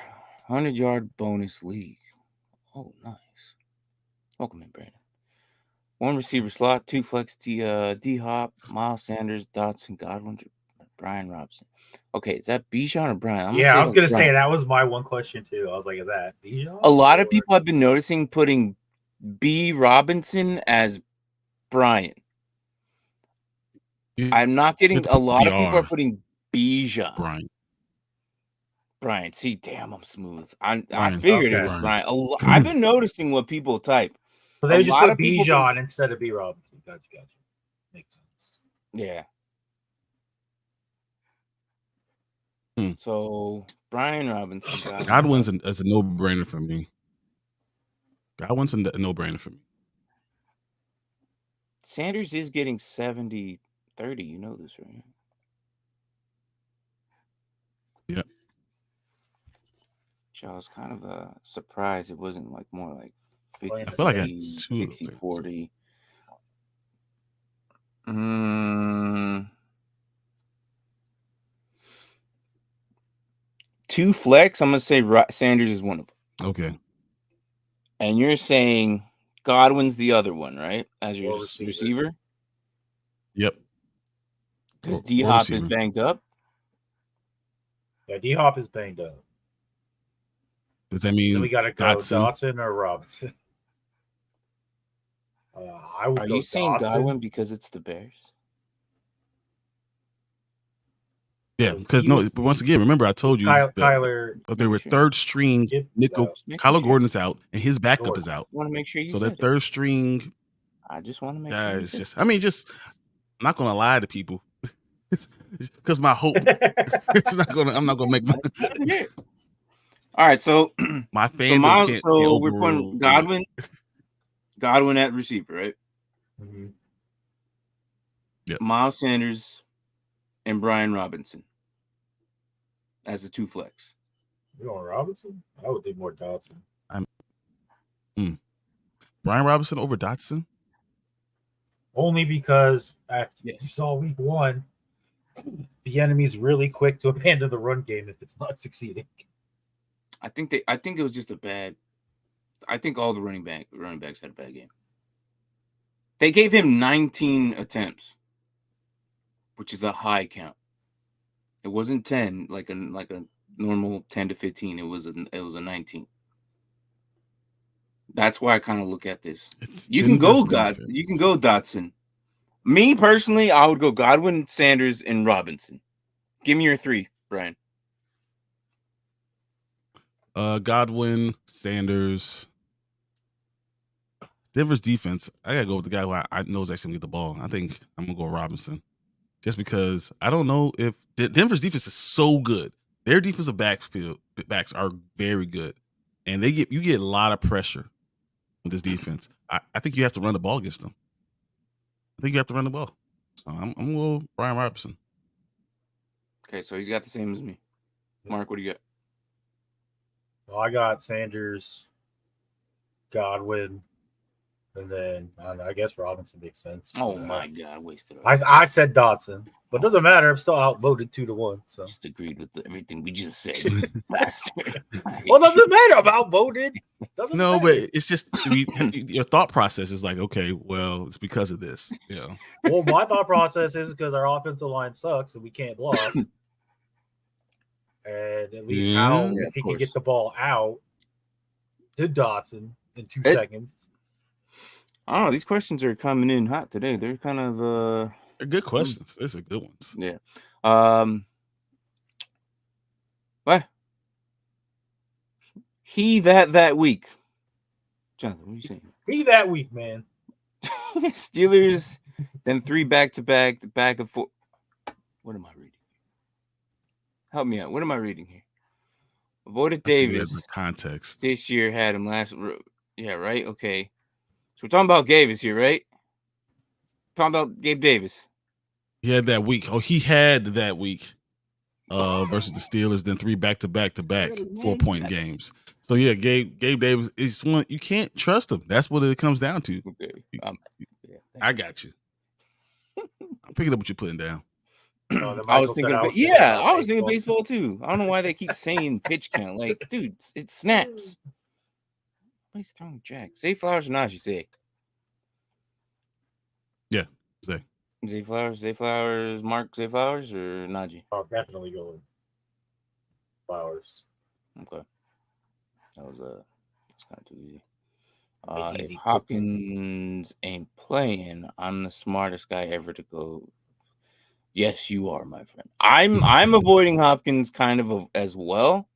100-yard bonus league. Oh, nice. Welcome in, Brandon. 1 receiver slot, 2 flex, D-Hop, Miles Sanders, Dotson, Godwin, Brian Robison. Okay, is that Bijan or Brian? I was going to say that was my one question, too. I was like, is that Bijan? A lot of people have been noticing putting B. Robinson as Brian. I'm not getting a lot of people are putting Bijan. Brian. See, damn, I'm smooth. I figured it was Brian. I've been noticing what people type. So they just put Bijan instead of B. Robinson. Gotcha. Makes sense. Yeah. So Brian Robinson. Godwin's is a no-brainer for me. Godwin's a no-brainer for me. Sanders is getting 70-30. You know this, right? Yeah. I was kind of surprised it wasn't like more like 50, I feel like 60-40. Two flex, I'm going to say Sanders is one of them. Okay. And you're saying Godwin's the other one, right? As your receiver? Yep. Because D-Hop is banged up? Yeah, D-Hop is banged up. Does that mean then we got to go Dotson or Robinson? I would. Are you saying Godwin because it's the Bears? Yeah, because but once again, remember I told you Kyler. They were third string nickel. Kyler Gordon's out and his backup is out. I want to make sure you. So that third string. I just want to make sure. It's just. I'm not gonna lie to people, because my hope. I'm not gonna make my. All right, so my fandom can't. So we're putting Godwin at receiver, right? Mm-hmm. Yeah. Miles Sanders and Brian Robinson as the 2 flex. You want Robinson? I would think more Dotson. Brian Robinson over Dotson? Only because after you saw week 1, the enemy's really quick to abandon the run game if it's not succeeding. I think it was just a bad. I think all the running backs had a bad game. They gave him 19 attempts, which is a high count. It wasn't 10 like a normal 10 to 15. It was a 19. That's why I kind of look at this. You can go Dotson. Me personally, I would go Godwin, Sanders, and Robinson. Give me your 3, Brian. Godwin, Sanders. Denver's defense, I gotta go with the guy who I know is actually gonna get the ball. I think I'm gonna go Robinson, just because I don't know if Denver's defense is so good. Their defensive backs are very good, and you get a lot of pressure with this defense. I think you have to run the ball against them. I think you have to run the ball. So I'm gonna go Brian Robinson. Okay, so he's got the same as me. Mark, what do you got? Well, I got Sanders, Godwin, and then I guess Robinson makes sense. Oh my God, wasted. I said Dotson, but it doesn't matter. I'm still outvoted 2-1. So just agreed with everything we just said. Bastard. Well, doesn't matter. I'm outvoted. No, but it's just your thought process is like, okay, well, it's because of this. Yeah. Well, my thought process is because our offensive line sucks and we can't block. And at least if he can get the ball out to Dotson in 2 seconds. I don't know. These questions are coming in hot today. They're kind of they're good questions. These are good ones. Yeah. What? He that week. Jonathan, what are you saying? He that week, man. Steelers, then 3 back-to-back, the back and forth. What am I reading? Help me out. What am I reading here? avoided I think Davis. that's the context. This year had him last. Yeah, right. Okay, so we're talking about Davis here, right? Talking about Gabe Davis. He had that week. Oh, he had that week versus the Steelers. Then 3 back-to-back 4-point games. So yeah, Gabe Davis is one you can't trust him. That's what it comes down to. Okay, I got you. I'm picking up what you're putting down. I was thinking baseball too. I don't know why they keep saying pitch count. Like, dude, it snaps. Nobody's throwing Jack. Zay Flowers or Najee? Zay. Yeah, Zay. Zay Flowers, Mark Zay Flowers or Najee? I'll definitely go with Flowers. Okay. That's kind of too easy. Easy. If Hopkins ain't playing, I'm the smartest guy ever to go. Yes, you are, my friend. I'm avoiding Hopkins kind of as well.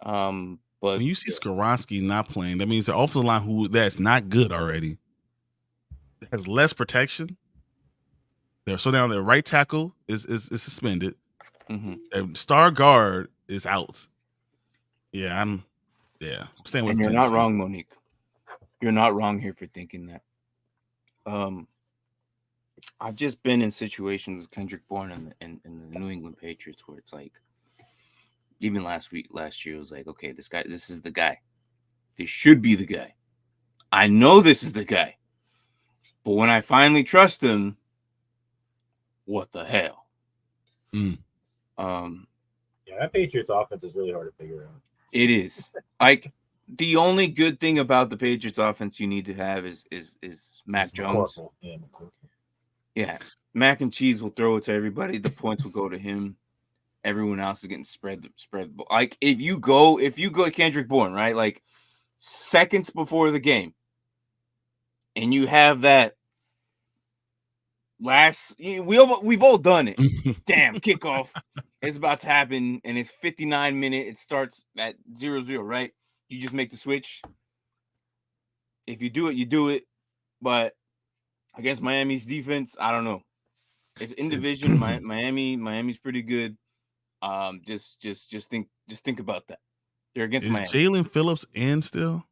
But when you see Skoronski not playing, that means the offensive line that's not good already has less protection. So now their right tackle is suspended. Mm-hmm. Star guard is out. Yeah, I'm staying with. And you're not wrong, Monique. You're not wrong here for thinking that. I've just been in situations with Kendrick Bourne and the New England Patriots where it's like, even last year, it was like, okay, this is the guy. This should be the guy. I know this is the guy. But when I finally trust him, what the hell? Yeah, that Patriots offense is really hard to figure out. It is. Like, the only good thing about the Patriots offense you need to have is Mac Jones. Yeah, Mac and Cheese will throw it to everybody. The points will go to him. Everyone else is getting spread the ball. Like, if you go Kendrick Bourne, right? Like, seconds before the game, and you have that we've all done it. Damn, kickoff is about to happen, and it's 59 minutes. It starts at 0-0, right? You just make the switch. If you do it, you do it. But against Miami's defense, I don't know. It's in division. Miami's pretty good. Just think about that. They're against Miami. Jalen Phillips in still?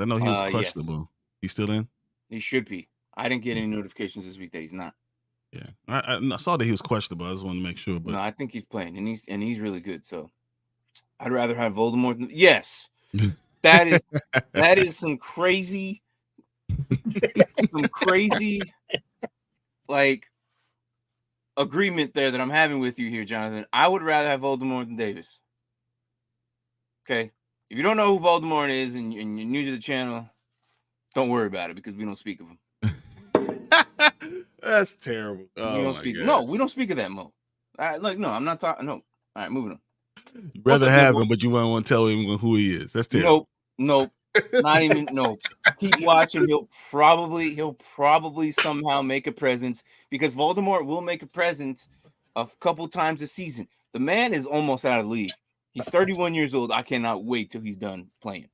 I know he was questionable. Yes. He's still in? He should be. I didn't get any notifications this week that he's not. Yeah, I saw that he was questionable. I just wanted to make sure. But no, I think he's playing, and he's really good. So I'd rather have Voldemort than that is some crazy like agreement there that I'm having with you here, Jonathan. I would rather have Voldemort than Davis. Okay, if you don't know who Voldemort is and you're new to the channel, don't worry about it because we don't speak of him. That's terrible. Oh, we don't speak of that, Mo. All right, look, no, I'm not talking. No, all right, moving on. You'd rather have him, but you won't want to tell him who he is. That's terrible. Nope, not even. No, keep watching. He'll probably somehow make a presence because Voldemort will make a presence a couple times a season. The man is almost out of the league. He's 31 years old. I cannot wait till he's done playing.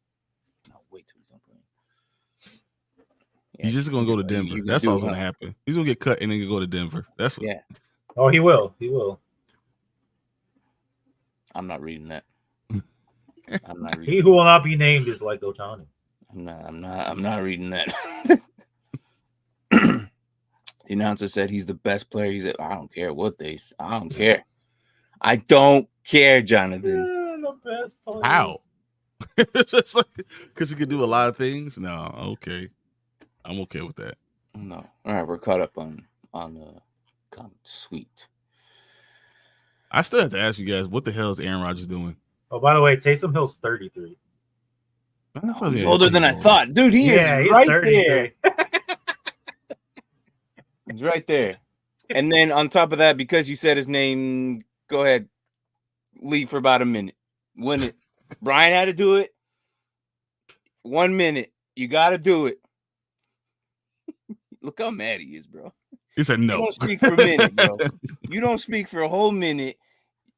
Yeah, he's just gonna go to Denver. That's all that's gonna happen. He's gonna get cut and then go to Denver. That's what. Yeah. Oh, he will. He will. I'm not reading that. I'm not reading. He who will not be named is like Otani. I'm not reading that. The announcer said he's the best player. He said, I don't care what they say. I don't care. I don't care, Jonathan. The best player. How? Because he could do a lot of things. No, okay. I'm okay with that. No. All right, we're caught up on sweet. I still have to ask you guys, what the hell is Aaron Rodgers doing? Oh, by the way, Taysom Hill's 33. He's older than I thought. Dude, he's right 33. There. He's right there. And then on top of that, because you said his name, go ahead, leave for about a minute. When it Brian had to do it, 1 minute. You got to do it. Look how mad he is, bro. He said no. You don't speak for a minute, bro. You don't speak for a whole minute.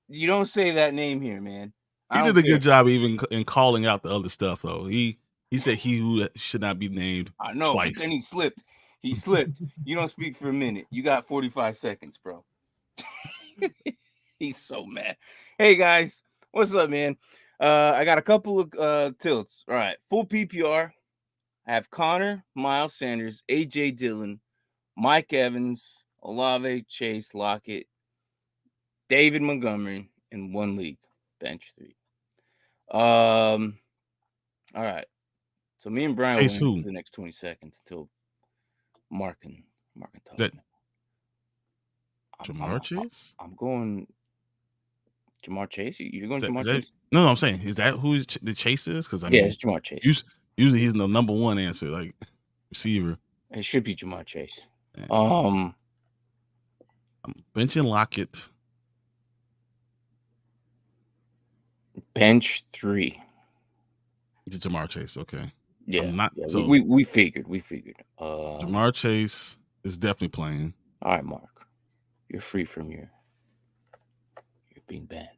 You don't say that name here, man. He did a good job even in calling out the other stuff, though. He said he who should not be named. I know, twice. But then he slipped. He slipped. You don't speak for a minute. You got 45 seconds, bro. He's so mad. Hey, guys. What's up, man? I got a couple of tilts. All right, full PPR. I have Connor, Miles Sanders, AJ Dillon, Mike Evans, Olave, Chase, Lockett, David Montgomery in one league, bench 3. All right. So me and Brian Chase will who? for the next 20 seconds until Mark and talk. That Jamar Chase? I'm going Jamar Chase. You're going Jamar that, Chase? No, I'm saying, is that who the Chase is? Because I mean, it's Jamar Chase. Usually he's the number one answer, like receiver. It should be Jamar Chase. Yeah. I'm benching Lockett. Bench 3. The Jamar Chase, okay. Yeah, So we figured. Jamar Chase is definitely playing. All right, Mark, you're free from you're being banned.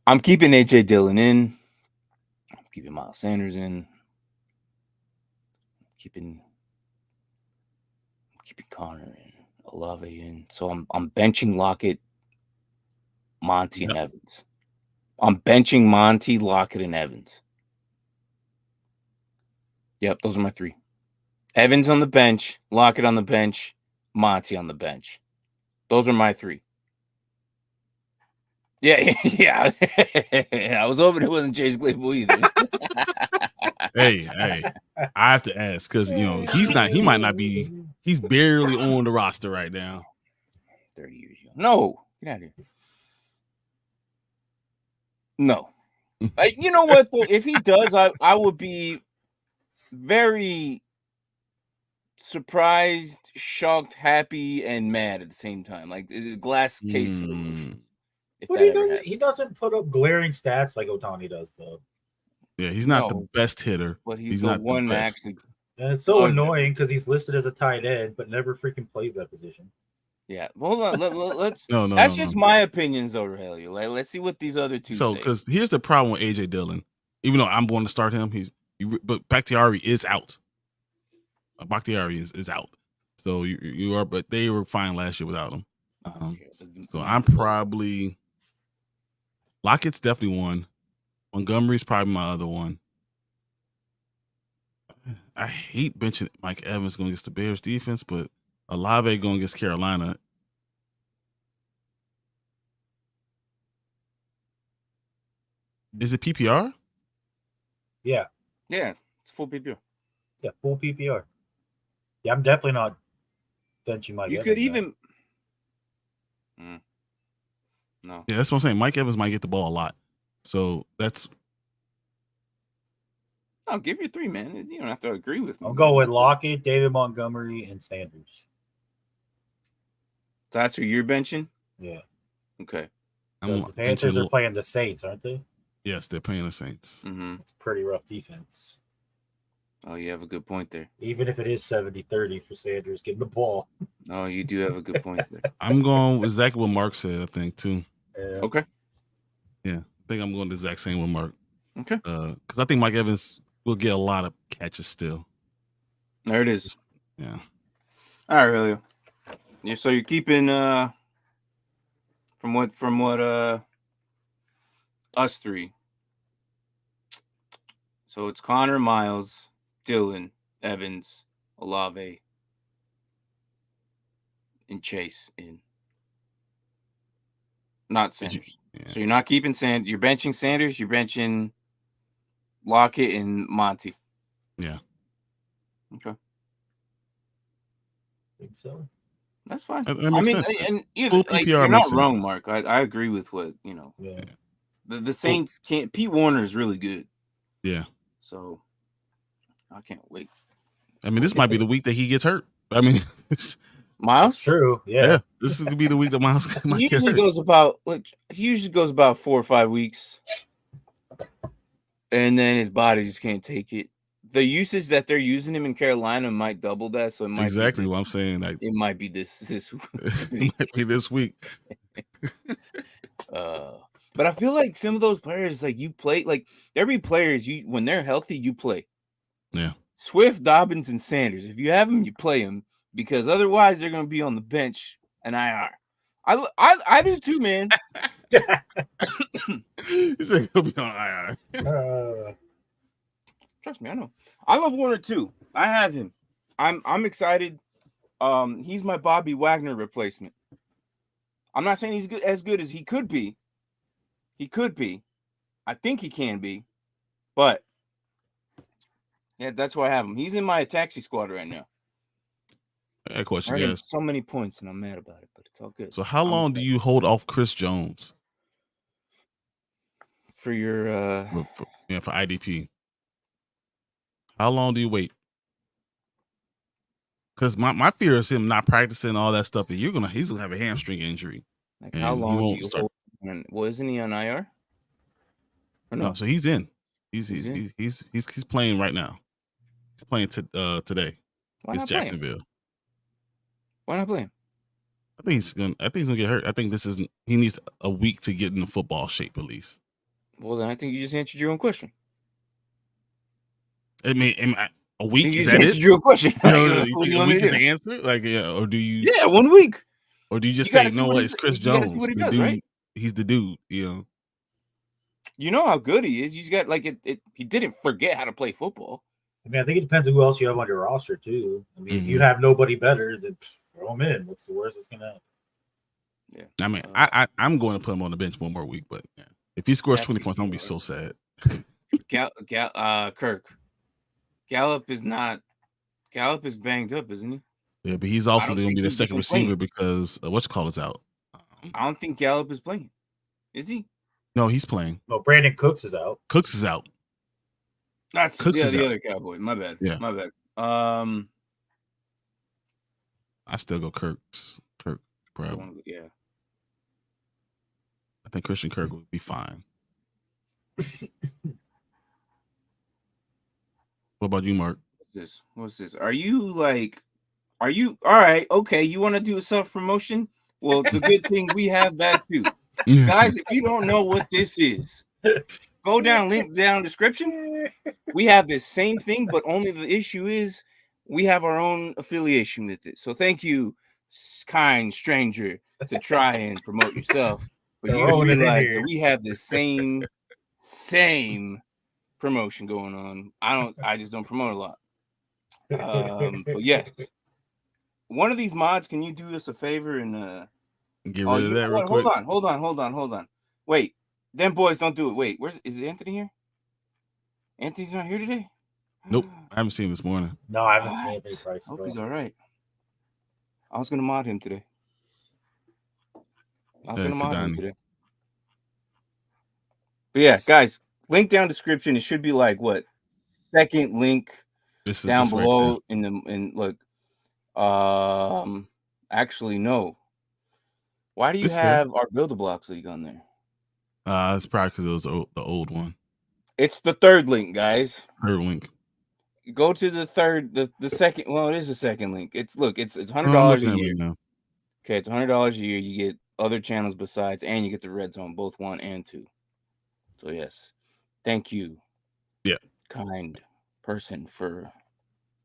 I'm keeping AJ Dillon in. I'm keeping Miles Sanders in. I'm keeping Connor in, Olave in. So I'm benching Lockett, Monty, and Evans. I'm benching Monty, Lockett, and Evans. Yep, those are my 3. Evans on the bench, Lockett on the bench, Monty on the bench. Those are my 3. Yeah. I was hoping it wasn't Chase Claypool either. Hey, I have to ask because he might not be. He's barely on the roster right now. 30 years young. No, get out of here. No. You know what, though? If he does, I would be very surprised, shocked, happy, and mad at the same time. Like glass case. But he doesn't put up glaring stats like Ohtani does, though. Yeah, he's not the best hitter, but he's not the one that actually. And it's so annoying because he's listed as a tight end, but never freaking plays that position. Yeah, hold on. Let's. No. That's just my opinions, Aurelio. Like, let's see what these other 2 So, say. because here's the problem with AJ Dillon. Even though I'm going to start him, but Bakhtiari is out. Bakhtiari is out. So you are, but they were fine last year without him. So I'm probably Lockett's definitely one. Montgomery's probably my other one. I hate benching Mike Evans going against the Bears defense, but Olave going against Carolina. Is it PPR? Yeah. Yeah, it's full PPR. Yeah, full PPR. Yeah, I'm definitely not benching Mike Evans. You could even. No. Yeah, that's what I'm saying. Mike Evans might get the ball a lot. So that's. I'll give you 3, man. You don't have to agree with me. I'll go with Lockett, David Montgomery, and Sanders. That's who you're benching? Yeah. Okay. The Panthers are playing the Saints, aren't they? Yes, they're playing the Saints. Mm-hmm. It's a pretty rough defense. Oh, you have a good point there. Even if it is 70-30 for Sanders getting the ball. Oh, you do have a good point there. I'm going with exactly what Mark said, I think, too. Yeah. Okay. Yeah, I think I'm going the exact same with Mark. Okay. Because I think Mike Evans will get a lot of catches still. There it is. Yeah. All right, really. Yeah, so you're keeping from what us 3. So it's Connor, Miles, Dillon, Evans, Olave, and Chase in. Not Sanders. So you're not keeping Sanders. You're benching Sanders. You're benching Lockett and Monty. Yeah. Okay. Think so. That's fine. That makes sense. And PPR you're not makes wrong, sense. Mark. I agree with what Yeah. The Saints can't. Pete Warner is really good. Yeah. So I can't wait. I mean, this might be the week that he gets hurt. I mean, Miles. True. Yeah. This is gonna be the week that Miles might He get usually hurt. goes about 4 or 5 weeks, and then his body just can't take it. The usage that they're using him in Carolina might double that, so it might exactly what I'm saying. Like, it might be this it might be this week. But I feel like some of those players, like you play, like every players, when they're healthy, you play. Yeah. Swift, Dobbins, and Sanders. If you have them, you play them because otherwise they're going to be on the bench and IR. I do too, man. He said he'll be on IR. Trust me, I know. I love Warner too. I have him. I'm excited. He's my Bobby Wagner replacement. I'm not saying he's as good as he could be. He could be. I think he can be. But yeah, that's why I have him. He's in my taxi squad right now. I got a question, I guys. so many points, and I'm mad about it, but it's all good. So how long do you hold off Chris Jones for your for IDP? How long do you wait? Because my fear is him not practicing all that stuff that he's gonna have a hamstring injury. Like how long do you hold? Well, isn't he on IR? Or no, so he's in. He's playing right now. He's playing today. It's Jacksonville. Why not play him? I think he's gonna get hurt. I think he needs a week to get in the football shape at least. Well, then I think you just answered your own question. I mean, a week is that it? Your question. You think a week is the answer? Like, or do you? Yeah, 1 week. Or do you just say, no, it's Chris Jones? What he the does, dude, right? He's the dude. You know how good he is. He's got he didn't forget how to play football. I mean, I think it depends on who else you have on your roster too. I mean, if you have nobody better, then throw him in. What's the worst that's gonna happen? Yeah. I mean, I'm going to put him on the bench 1 more week, but yeah. If he scores 20 points, I'm gonna be so sad. Kirk. Gallup is banged up, isn't he? Yeah, but he's also going to be the second receiver because is out. I don't think Gallup is playing. Is he? No, he's playing. No, Brandon Cooks is out. Cooks is out. That's the other Cowboy. My bad. Yeah. My bad. I still go Kirk, probably. Yeah. I think Christian Kirk would be fine. What about you, Mark? What's this? Are you all right? Okay, you want to do a self-promotion? Well, the good thing we have that too. Guys, if you don't know what this is, go link down description. We have this same thing, but only the issue is we have our own affiliation with it. So thank you, kind stranger, to try and promote yourself. But you realize that we have the same promotion going on. I just don't promote a lot. But yes, one of these mods, can you do us a favor and get rid of that real quick? Hold on. Wait, them boys don't do it. Wait, is Anthony here? Anthony's not here today? Nope, I haven't seen him this morning. No, I haven't seen Anthony Price. Hope he's all right. I was gonna mod him today. But yeah, guys, link down description. It should be like what? Second link down below right look. Actually, no. Why do you have our Build-A-Blocks league on there? It's probably because it was the old one. It's the third link, guys. Third link. Go to the second. Well, it is the second link. It's $100 a year. Okay, it's $100 a year. You get other channels besides, and you get the Red Zone, both 1 and 2. So yes, thank you. Yeah, kind person for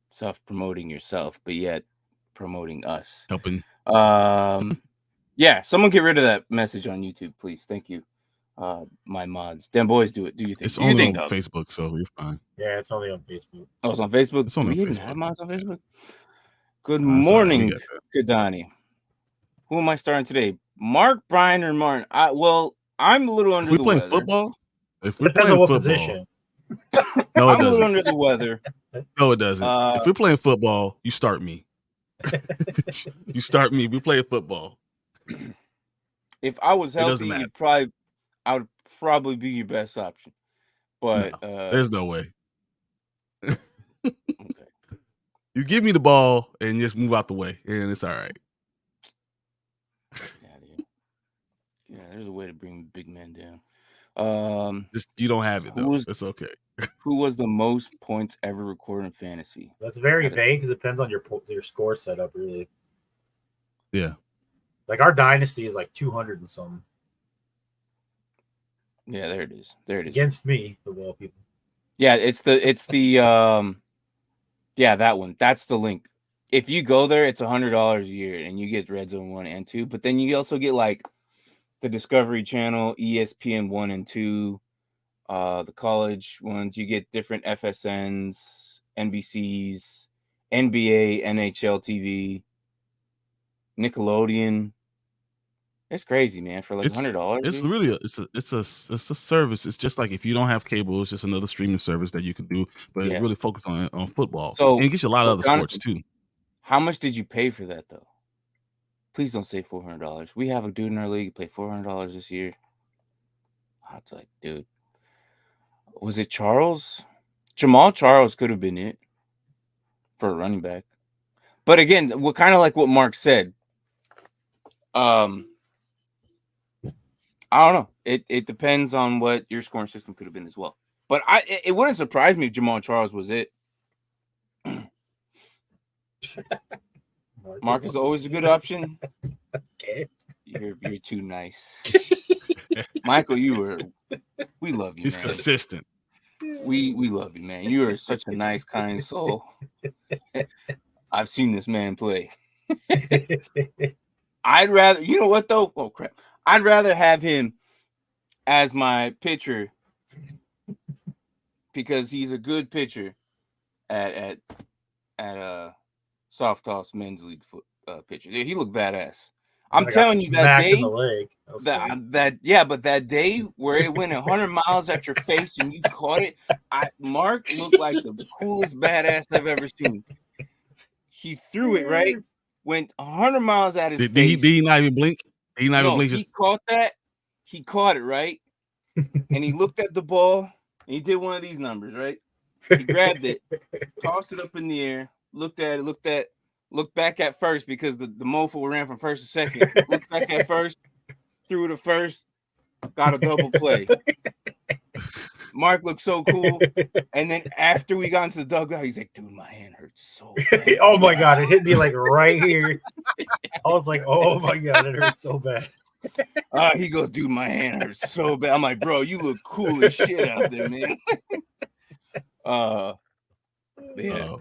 self-promoting yourself, but yet promoting us. Helping. Yeah, someone get rid of that message on YouTube, please. Thank you. My mods. Them boys do it. Do you think? It's only on Facebook, so you're fine. Yeah, it's only on Facebook. Oh, it's on Facebook? It's only on Facebook. Have mods on Facebook? Good morning, Kadani. Who am I starting today? Mark, Brian, or Martin? I'm a little under the weather. Football? If we're playing football, position. No, it doesn't. I'm a little under the weather. No, it doesn't. If we're playing football, you start me. You start me. We play football. If I was healthy, I would probably be your best option. But there's no way. Okay. You give me the ball and just move out the way, and it's all right. Yeah, there's a way to bring big men down. You don't have it though. It's okay. Who was the most points ever recorded in fantasy? That's very vague because it depends on your score setup, really. Yeah. Like our dynasty is like 200 and something. Yeah, there it is. Against me, of all people. Yeah, it's the yeah, that one. That's the link. if you go there, it's $100 a year, and you get Red Zone 1 and 2. But then you also get like the Discovery Channel, ESPN 1 and 2, the college ones. You get different FSNs, NBCs, NBA, NHL TV, Nickelodeon. It's crazy, man. For like $100, it's dude. really it's a service. It's just like if you don't have cable, it's just another streaming service that you can do, but it really focused on football. So and it gets you a lot of other sports too. How much did you pay for that though? Please don't say $400. We have a dude in our league who paid $400 this year. I was like, dude, was it Charles? Jamal Charles could have been it for a running back. But again, we're kind of like what Mark said. I don't know. It depends on what your scoring system could have been as well. But it wouldn't surprise me if Jamal Charles was it. Mark is always a good option. Okay. You're too nice. Michael, we love you, He's man. consistent. We love you, man. You are such a nice, kind soul. I've seen this man play. I'd rather, you know what though? Oh crap. I'd rather have him as my pitcher because he's a good pitcher at soft toss men's league pitcher. He looked badass. I'm telling you that day, but that day where it went 100 miles at your face and you caught it, Mark looked like the coolest badass I've ever seen. He threw it right, went 100 miles at his face. Did he not even blink? He caught that. He caught it right, and he looked at the ball. And he did one of these numbers, right? He grabbed it, tossed it up in the air, looked back at first because the mofo ran from first to second. Looked back at first, threw to first, got a double play. Mark looked so cool. And then after we got into the dugout, he's like, dude, my hand hurts so bad. Oh my God, it hit me like right here. I was like, oh my God, it hurts so bad. He goes, dude, my hand hurts so bad. I'm like, bro, you look cool as shit out there, man. Yeah.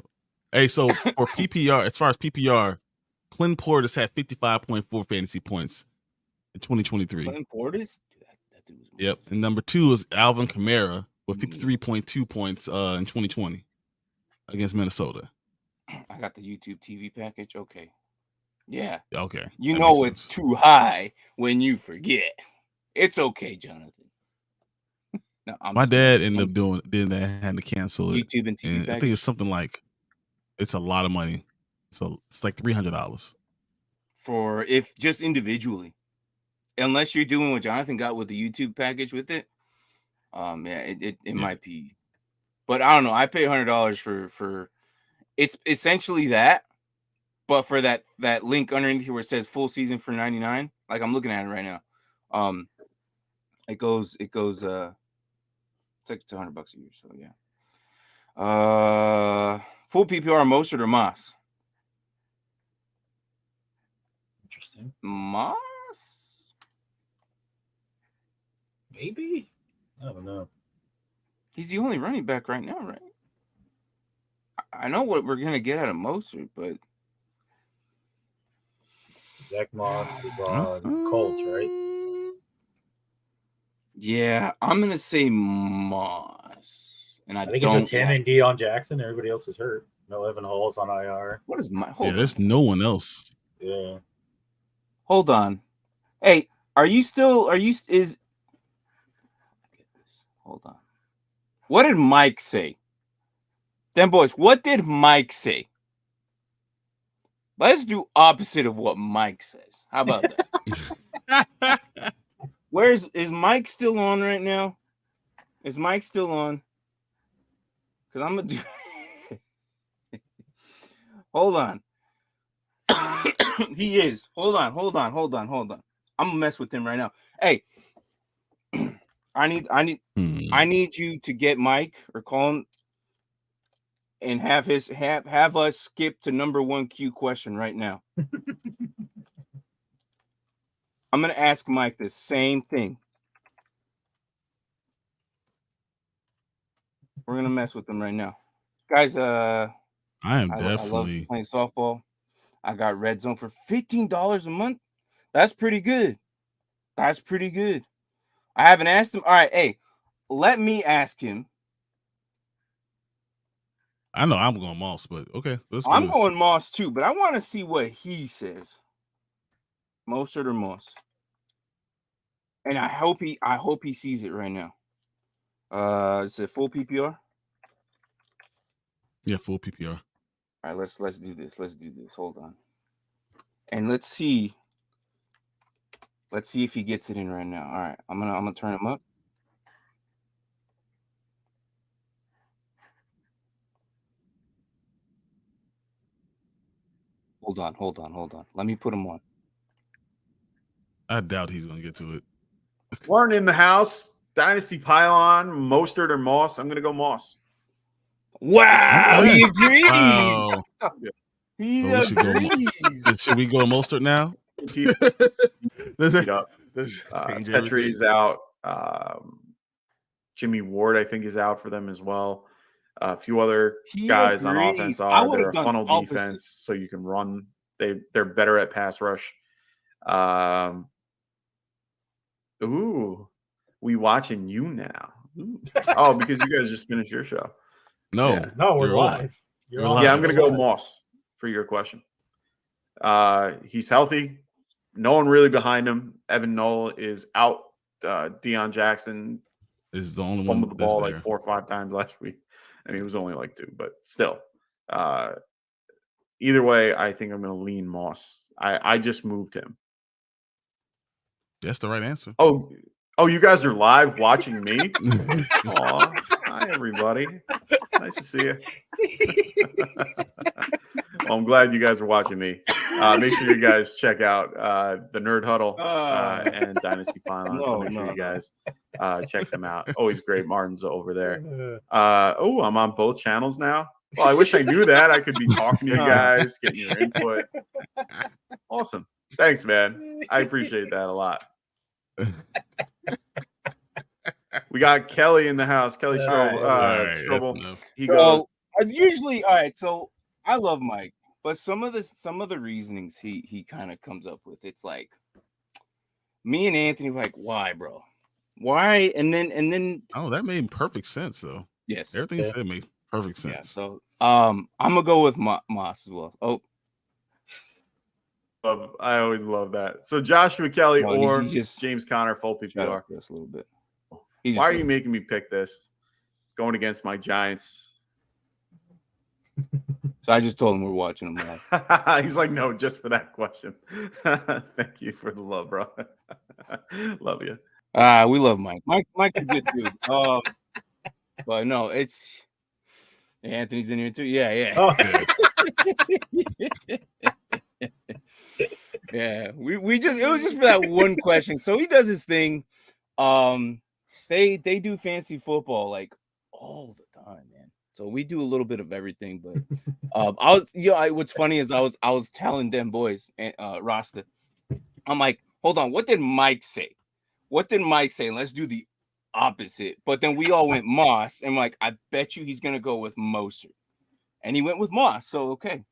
Hey, so for PPR, as far as PPR, Clint Portis had 55.4 fantasy points in 2023. Clint Portis? Yep. And number 2 is Alvin Kamara with 53.2 points in 2020 against Minnesota. I got the YouTube TV package. Okay. Yeah. Okay. You know it's too high when you forget. It's okay, Jonathan. No, my dad ended up doing that, had to cancel it. YouTube and TV package. I think it's something like, it's a lot of money. So it's like $300 for if just individually, unless you're doing what Jonathan got with the YouTube package with it. Yeah, it might be, but I don't know. I pay $100 for it's essentially that, but for that link underneath here where it says full season for $99, like I'm looking at it right now. It goes it's like $200 a year. So yeah. Full PPR, Mostert or Moss? Interesting. Moss? Maybe. I don't know. He's the only running back right now, right? I know what we're gonna get out of Mostert, but Zach Moss is on Colts, right? Yeah, I'm gonna say Moss, and I think it's just him and Deion Jackson. Everybody else is hurt. No Evan Hall's on IR. What is my? There's no one else. Yeah. Hold on. Hey, hold on. What did Mike say? Then boys, what did Mike say? Let's do opposite of what Mike says. How about that? Is Mike still on right now? Is Mike still on? Because I'm gonna do hold on. He is. Hold on. I'm gonna mess with him right now. Hey, I need you to get Mike or call him and have us skip to number 1 Q question right now. I'm gonna ask Mike the same thing. We're gonna mess with him right now. Guys, I am I love definitely. playing softball. I got Red Zone for $15 a month. That's pretty good. That's pretty good. I haven't asked him. All right, hey, let me ask him. I know I'm going Moss, but okay, let's do I'm this. going Moss too, but I want to see what he says. Mostert or Moss. And I hope he sees it right now. Is it full PPR? Yeah, full PPR. All right, let's do this. Let's do this. Hold on. And let's see. Let's see if he gets it in right now. All right, I'm gonna turn him up. Hold on. Let me put him on. I doubt he's gonna get to it. Warren in the house. Dynasty Pylon, Mostert or Moss. I'm gonna go Moss. Wow, Okay. he agrees. Wow. He So we should go- agrees. Should we go Mostert now? Keep it up. Change Petrie everything. is out. Jimmy Ward, I think, is out for them as well. A few other He guys on agrees. offense I are. would've They're a done funnel opposite. defense, so you can run. They're better at pass rush. Ooh, we watching you now. Ooh. Oh, because you guys just finished your show. No, Yeah. No, we're you're live. on. You're We're on. live. Yeah, I'm going to go Live. Moss for your question. He's healthy. No one really behind him. Evan Knoll is out. Deion Jackson Is the only one fumbled the that's ball there. like 4 or 5 times last week. I mean, it was only like 2, but still. Either way, I think I'm going to lean Moss. I just moved him. That's the right answer. Oh, you guys are live watching me? Aw, hi, everybody. Nice to see you. Well, I'm glad you guys are watching me. Make sure you guys check out the Nerd Huddle and Dynasty Pylon. So make sure you guys check them out. Always great. Martin's over there. I'm on both channels now. Well, I wish I knew that. I could be talking to you guys, getting your input. Awesome. Thanks, man. I appreciate that a lot. We got Kelley in the house. Kelley Strobel. He goes. Usually, all right. So I love Mike, but some of the reasonings he kind of comes up with, it's like me and Anthony were like, why, bro? Why? And then Oh, that made perfect sense though. yes, Everything you said made perfect sense. yeah. So I'm gonna go with Moss as well. Oh, I always love that. So Joshua Kelley or he's just James Conner, full PPR. Just a little bit. Why are you making me pick this? Going against my Giants. So I just told him we're watching him live. He's like, no, just for that question. Thank you for the love, bro. Love you. We love Mike. Mike's a good dude. But no, it's Anthony's in here too. Yeah. Oh. Yeah. We just it was just for that one question. So he does his thing. They do fantasy football like all the time, man. So we do a little bit of everything, but what's funny is I was telling them boys, Rasta, I'm like, hold on, what did Mike say? Let's do the opposite. But then we all went Moss, and like, I bet you he's gonna go with Mostert, and he went with Moss. So okay,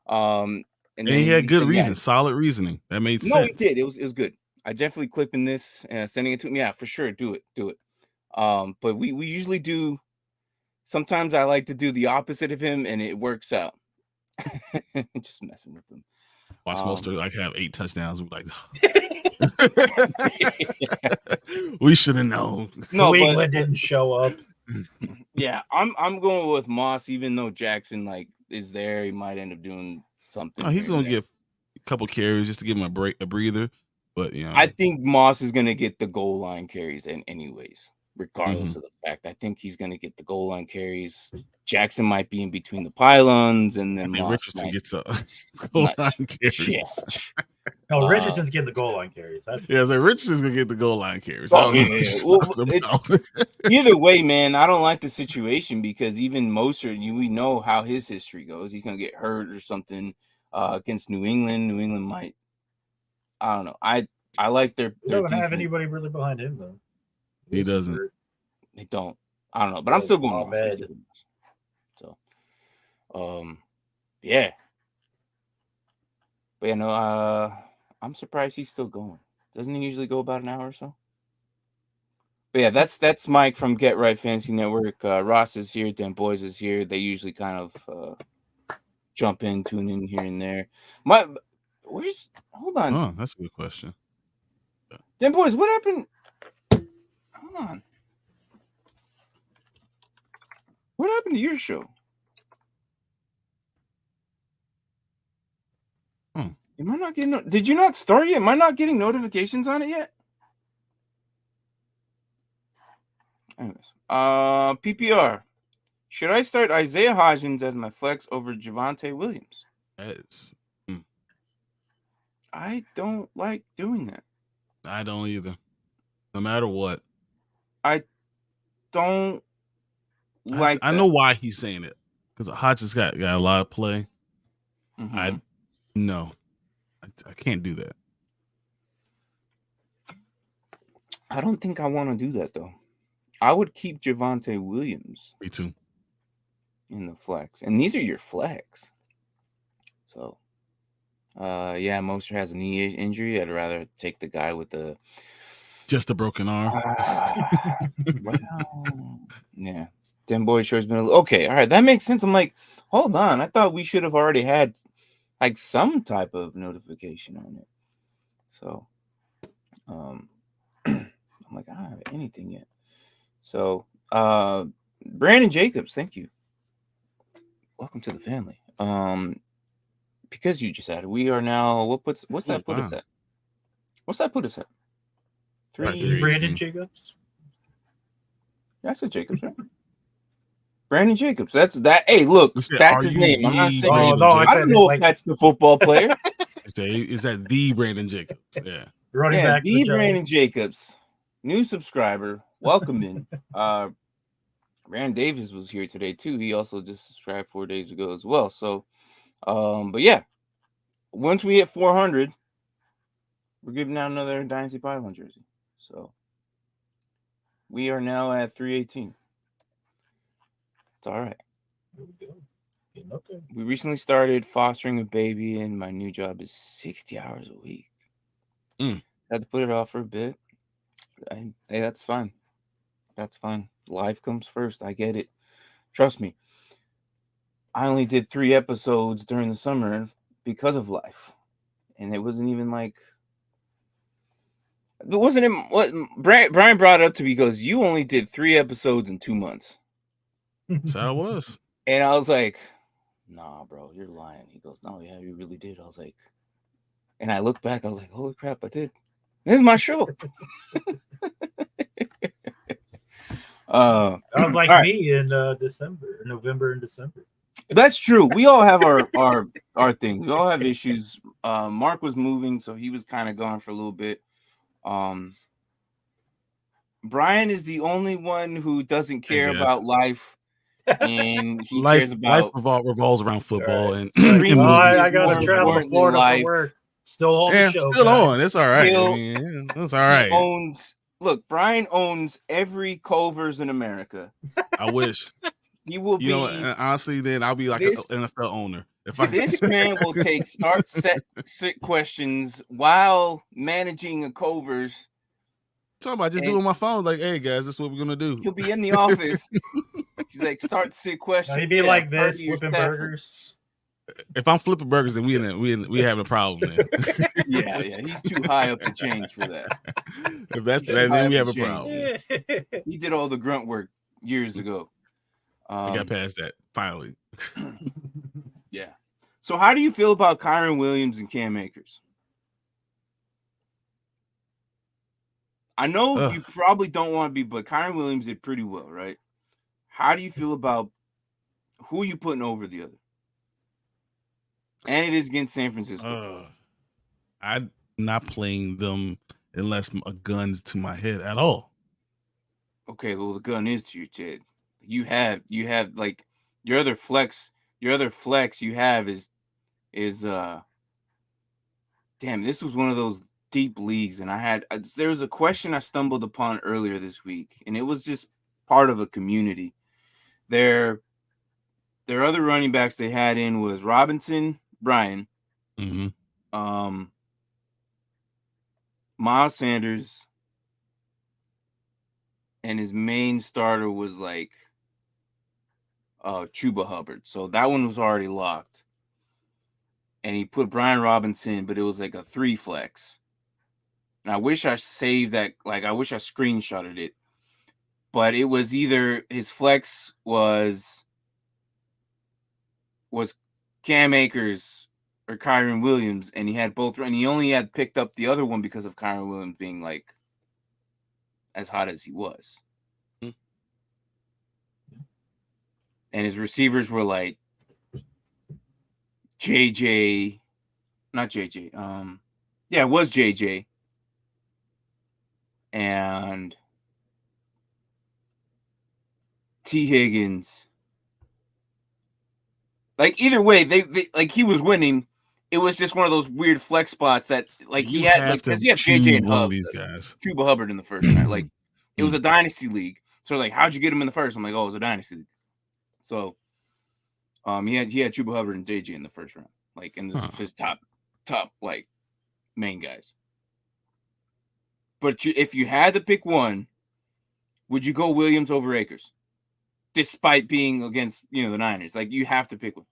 and he had good reason, solid reasoning. That made sense. No, he did. It was good. I definitely clipping this and sending it to him. Yeah, for sure. Do it. But we usually do. Sometimes I like to do the opposite of him, and it works out. Just messing with him. Watch Mostert like have 8 touchdowns. We're like, we should have known. No, England didn't show up. Yeah, I'm going with Moss, even though Jackson like is there. He might end up doing something. Oh, he's gonna get a couple carries just to give him a breather. But I think Moss is gonna get the goal line carries anyways. Regardless of the fact, I think he's going to get the goal line carries. Jackson might be in between the pylons, and then Richardson gets a goal line carries. Yeah. No, Richardson's getting the goal line carries. That's Richardson's going to get the goal line carries. Well, either way, man, I don't like the situation because even Mostert, we know how his history goes. He's going to get hurt or something against New England. New England might. I don't know. I like their. They don't have anybody really behind him though. He doesn't. They don't. I don't know, but I'm still going. So, Yeah. But I'm surprised he's still going. Doesn't he usually go about an hour or so? But yeah, that's Mike from Get Right Fantasy Network. Ross is here. Dan Boys is here. They usually kind of jump in, tune in here and there. Hold on. Oh, that's a good question. Dan Boys, what happened? Hold on. What happened to your show? Am I not getting? Did you not start yet? Am I not getting notifications on it yet? Anyways, PPR. Should I start Isiah Hodgins as my flex over Javonte Williams? That's. I don't like doing that. I don't either. No matter what. I don't like. I know why he's saying it because Hodgins got a lot of play. Mm-hmm. I can't do that. I don't think I want to do that though. I would keep Javonte Williams. Me too. In the flex, and these are your flex. So, Mostert has a knee injury. I'd rather take the guy with just a broken arm. Yeah. Dan Boy sure has been okay. All right, that makes sense. I'm like, hold on. I thought we should have already had like some type of notification on it. So, I'm like, I don't have anything yet. So, Brandon Jacobs, thank you. Welcome to the family. Because you just added, we are now. What's that put us at? What's that put us at? 3 Brandon Jacobs. That's a Jacobs, right? Brandon Jacobs. That's that. Hey, look, that's his name. I'm not saying. I don't know if that's the football player. Is that the Brandon Jacobs? Yeah. Running back. The Brandon Jacobs, new subscriber. Welcome in. Rand Davis was here today too. He also just subscribed 4 days ago as well. So, but yeah, once we hit 400, we're giving out another Dynasty Pylon jersey. So we are now at 318. It's all right. There we go. Getting up there. We recently started fostering a baby, and my new job is 60 hours a week. Had to put it off for a bit. Hey, that's fine. That's fine. Life comes first. I get it. Trust me. I only did 3 episodes during the summer because of life. And it wasn't even like... It wasn't what Brian brought it up to me. He goes, you only did 3 episodes in 2 months. That's how it was. And I was like, nah, bro, you're lying. He goes, no, yeah, you really did. I was like... And I looked back. I was like, holy crap, I did. This is my show. That was like me in November and December. That's true. We all have our things. We all have issues. Mark was moving, so he was kind of gone for a little bit. Brian is the only one who doesn't care about life, and he cares about life revolves around football and I got to travel to Florida for work. Still on the show. Still on. It's all right. It's all right. Look, Brian owns every Culver's in America. I wish. He will be. Honestly, then I'll be like an NFL owner. This man will take start, set, sit questions while managing a Culver's. Talking about just doing my phone, like, hey guys, this is what we're gonna do. He'll be in the office. He's like, start, sit questions. He'd be like this, flipping burgers. If I'm flipping burgers, then we having a problem. Then. yeah, he's too high up the chains for that. If that's that, then we have a problem. He did all the grunt work years ago. I got past that finally. Yeah. So, how do you feel about Kyren Williams and Cam Akers? I know you probably don't want to be, but Kyren Williams did pretty well, right? How do you feel about who you putting over the other? And it is against San Francisco. I'm not playing them unless a gun's to my head at all. Okay, well, the gun is to your head. You have like your other flex you have is damn, this was one of those deep leagues, and there was a question I stumbled upon earlier this week, and it was just part of a community. their other running backs they had in was Robinson, Brian, Miles Sanders, and his main starter was like Chuba Hubbard. So that one was already locked. And he put Brian Robinson, but it was like a 3 flex. And I wish I saved that. Like, I wish I screenshotted it. But it was either his flex was Cam Akers or Kyron Williams, and he had both. And he only had picked up the other one because of Kyron Williams being like as hot as he was. And his receivers were like JJ, not JJ. Yeah, it was JJ. And T. Higgins. Like, either way, they like he was winning. It was just one of those weird flex spots that like he had like because he had JJ and Hub, these guys. Chuba Hubbard in the first round. Like it was a dynasty league. So like, how'd you get him in the first? I'm like, oh, it was a dynasty league. So he had Chuba Hubbard and JJ in the first round, like in his top like main guys. But if you had to pick one, would you go Williams over Akers? Despite being against, the Niners. Like, you have to pick one.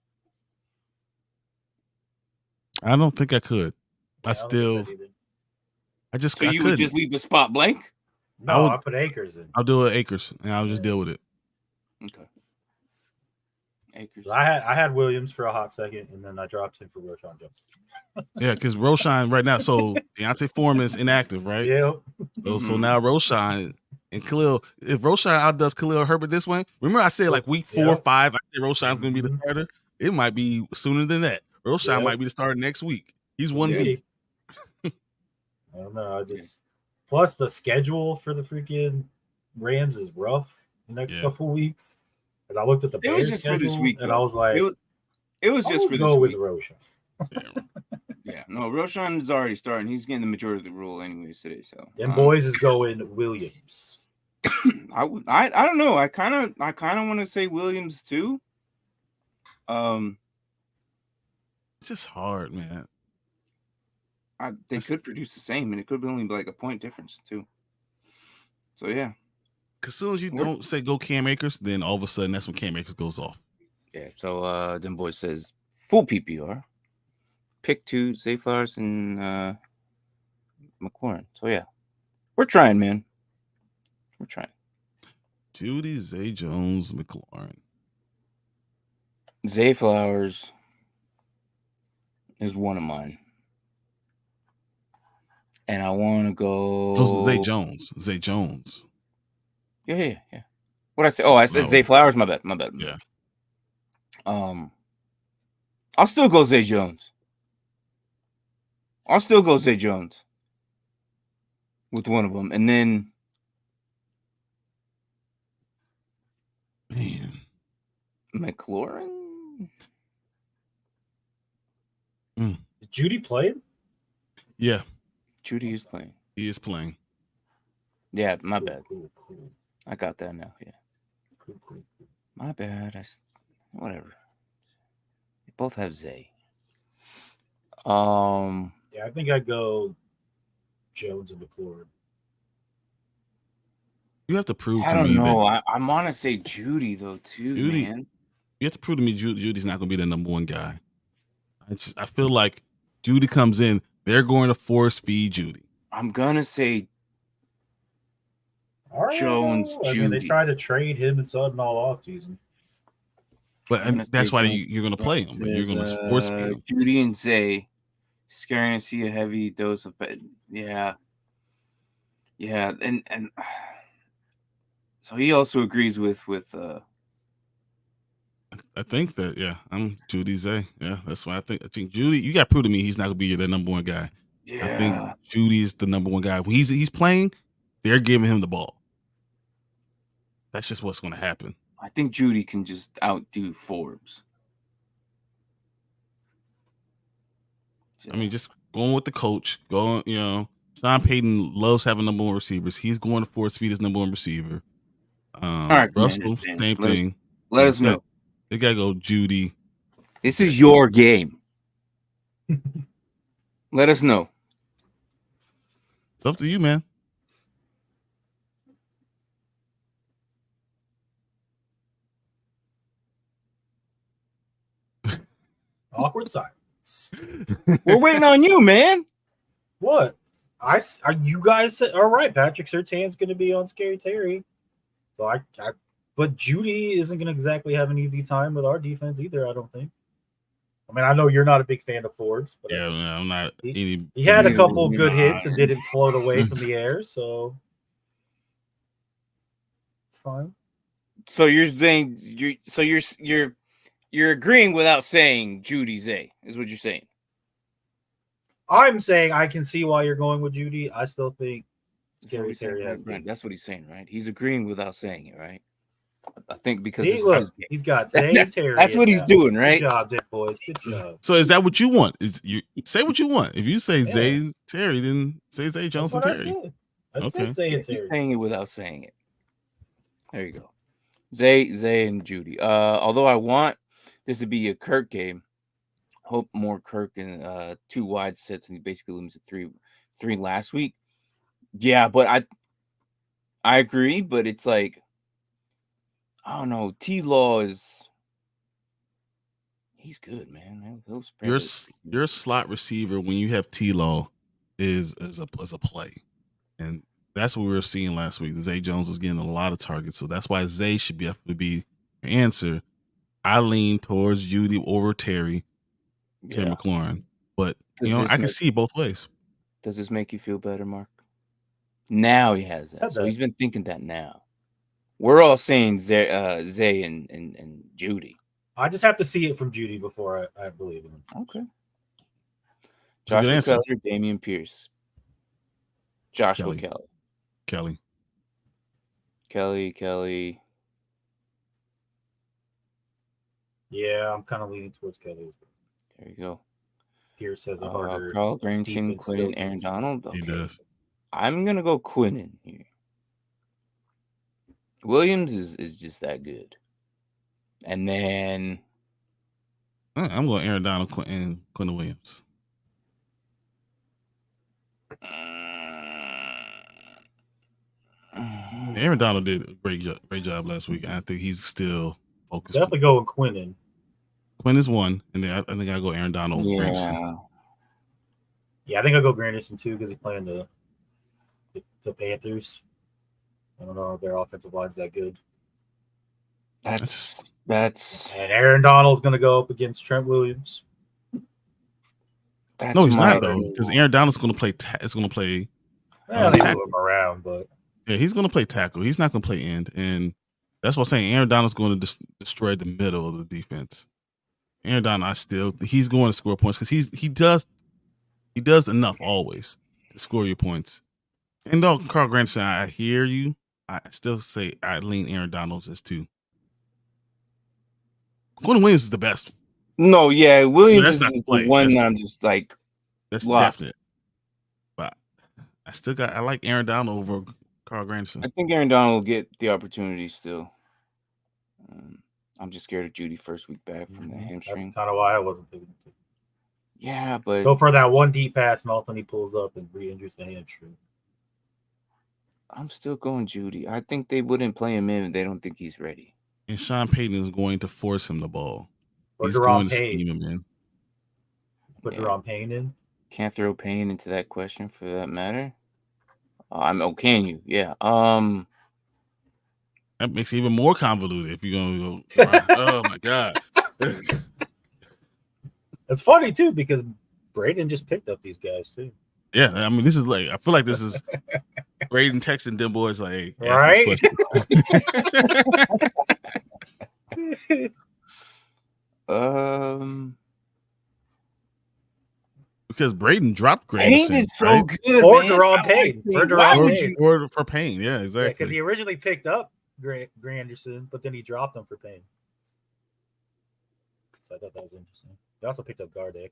I don't think I could. Yeah, So you would just leave the spot blank? No, I put Akers in. I'll do it Akers, and I'll just deal with it. Okay. Akers. I had Williams for a hot second, and then I dropped him for Roschon Johnson. Yeah, because Roschon right now, so Deontay Foreman is inactive, right? Yeah. So now Roschon and Khalil, if Roschon outdoes Khalil Herbert this way, remember I said like week 4 or 5, I said Roschon's going to be the starter. It might be sooner than that. Roschon might be the starter next week. He's 1B. I don't know. Plus the schedule for the freaking Rams is rough the next couple weeks. And I looked at the Bears schedule, for this week, and I was like, it was just for this week. With Roschon. Yeah, no, Roschon is already starting. He's getting the majority of the rule anyways today. So them boys is going Williams. I don't know. I kind of want to say Williams too. It's just hard, man. They could produce the same, and it could only be like a point difference too. So yeah. As soon as you don't say go Cam Akers, then all of a sudden that's when Cam Akers goes off. Yeah. So them boy says full PPR, pick 2, Zay Flowers and McLaurin. So yeah, we're trying, man. We're trying. Jeudy, Zay Jones, McLaurin. Zay Flowers is one of mine, and I want to go. Zay Jones. Zay Jones. Yeah. What I say? Oh, I said Zay Flowers. My bad. Yeah. I'll still go Zay Jones. With one of them, and then man, McLaurin. Is Jeudy playing? Yeah, Jeudy is playing. He is playing. Yeah, my bad. Cool. I got that now. Yeah. Cool. My bad. Whatever. They both have Zay. Yeah, I think I'd go Jones and McLaurin. You have to prove to me. I don't know. I'm going to say Jeudy, though, too, man. You have to prove to me Judy's not going to be the number one guy. I feel like Jeudy comes in, they're going to force feed Jeudy. I'm going to say Jones, Jeudy. They tried to trade him and Sutton all offseason. But that's why you're going to play him. But you're going to force feed him. Jeudy and Zay. Scaring to see a heavy dose of yeah, and so he also agrees with I think that I'm Jeudy Zay. Yeah, that's why I think Jeudy. You got to prove to me he's not gonna be the number one guy. Yeah, I think Jeudy is the number one guy. When he's playing, they're giving him the ball. That's just what's going to happen. I think Jeudy can just outdo Forbes. I mean, just going with the coach. Sean Payton loves having number one receivers. He's going to force feed his number one receiver. All right, Russell, same thing. Let us know. They gotta go Jeudy. This is your game. Let us know. It's up to you, man. Awkward silence. We're waiting on you, man. What? You guys said all right. Patrick Surtain's going to be on Scary Terry, so but Jeudy isn't going to exactly have an easy time with our defense either. I don't think. I mean, I know you're not a big fan of Forbes, but yeah, I'm not. He had a couple of good hits and didn't float away from the air, so it's fine. So you're saying you're agreeing without saying Jeudy Zay is what you're saying. I'm saying I can see why you're going with Jeudy. I still think Scary Terry has right. That's what he's saying, right? He's agreeing without saying it, right? I think because he's got Zay Terry. That's what he's doing, right? Good job, Dick boys. Good job. So is that what you want? Is you say what you want? If you say Zay and Terry, then say Zay Jones and Terry. I said Zay and Terry. He's saying it without saying it. There you go. Zay and Jeudy. Although I want this to be a Kirk game. Hope more Kirk and 2 wide sets, and he basically limits to three last week. Yeah, but I agree, but it's like I don't know. T-Law he's good, man. He'll spread your slot receiver when you have T-Law is a play, and that's what we were seeing last week. Zay Jones was getting a lot of targets, so that's why Zay should be able to be your answer. I lean towards Jeudy over Terry McLaurin, but I can see both ways. Does this make you feel better, Mark? Now he has that, so he's been thinking that now. We're all saying Zay and Jeudy. I just have to see it from Jeudy before I believe in him. Okay. Joshua Kelley or Damien Peirce? Joshua Kelley. Kelley. Yeah, I'm kind of leaning towards Kelley. There you go. Peirce has a harder. Carl Granderson, Quinnen, Aaron Donald. Okay. He does. I'm gonna go Quinnen here. Williams is just that good. And then I'm going Aaron Donald and Quinnen Williams. Aaron Donald did a great job last week. I think he's still focused. Definitely going Quinnen. Quinn is 1, and then I think I'll go Aaron Donald. Yeah, I think I'll go Granderson too because he's playing the Panthers. I don't know if their offensive line's that good. That's and Aaron Donald's going to go up against Trent Williams. No, he's not though, because Aaron Donald's going to play. It's going to play. They move him around, but yeah, he's going to play tackle. He's not going to play end, and that's what I'm saying. Aaron Donald's going to destroy the middle of the defense. Aaron Donald, he's going to score points because he does enough always to score your points. And though Carl Granderson, I hear you. I still say I lean Aaron Donald as 2. Quinnen Williams is the best. No, yeah, Williams that's is not the play. one that I'm just like. That's definite. But I like Aaron Donald over Carl Granderson. I think Aaron Donald will get the opportunity still. I'm just scared of Jeudy first week back from the hamstring. That's kind of why I wasn't picking him. Yeah, but go for that one deep pass, and all of a sudden he pulls up and re-injures the hamstring. I'm still going Jeudy. I think they wouldn't play him in if they don't think he's ready. And Sean Payton is going to force him the ball. He's going to scheme him in. Put Deron Payne in. Can't throw Payne into that question for that matter. Can you? Yeah. That makes it even more convoluted if you're going to go. Oh my God. It's funny too because Braden just picked up these guys too. Yeah, I mean, this is like I feel like this is Braden texting them boys like, hey, right? Because Braden dropped Granderson. Payne is so good. Or Deron Payne. Or for Payne. Yeah, exactly. Because he originally picked up Granderson, but then he dropped him for Payne. So I thought that was interesting. He also picked up Gardeck.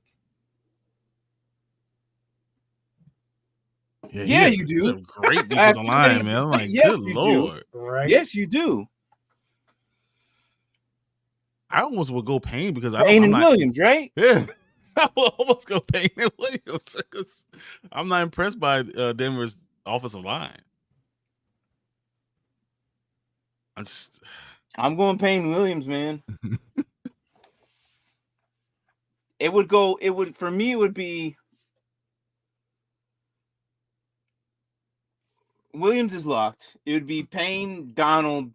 Yeah, you do. Great defensive line, man. I'm like, yes, good Lord. Right? Yes, you do. I almost would go Payne because Payne I'm and not, Williams, right? Yeah, I will almost go Payne and Williams because I'm not impressed by Denver's offensive line. I'm going Payne Williams, man. It would for me. It would be Williams is locked. It would be Payne, Donald,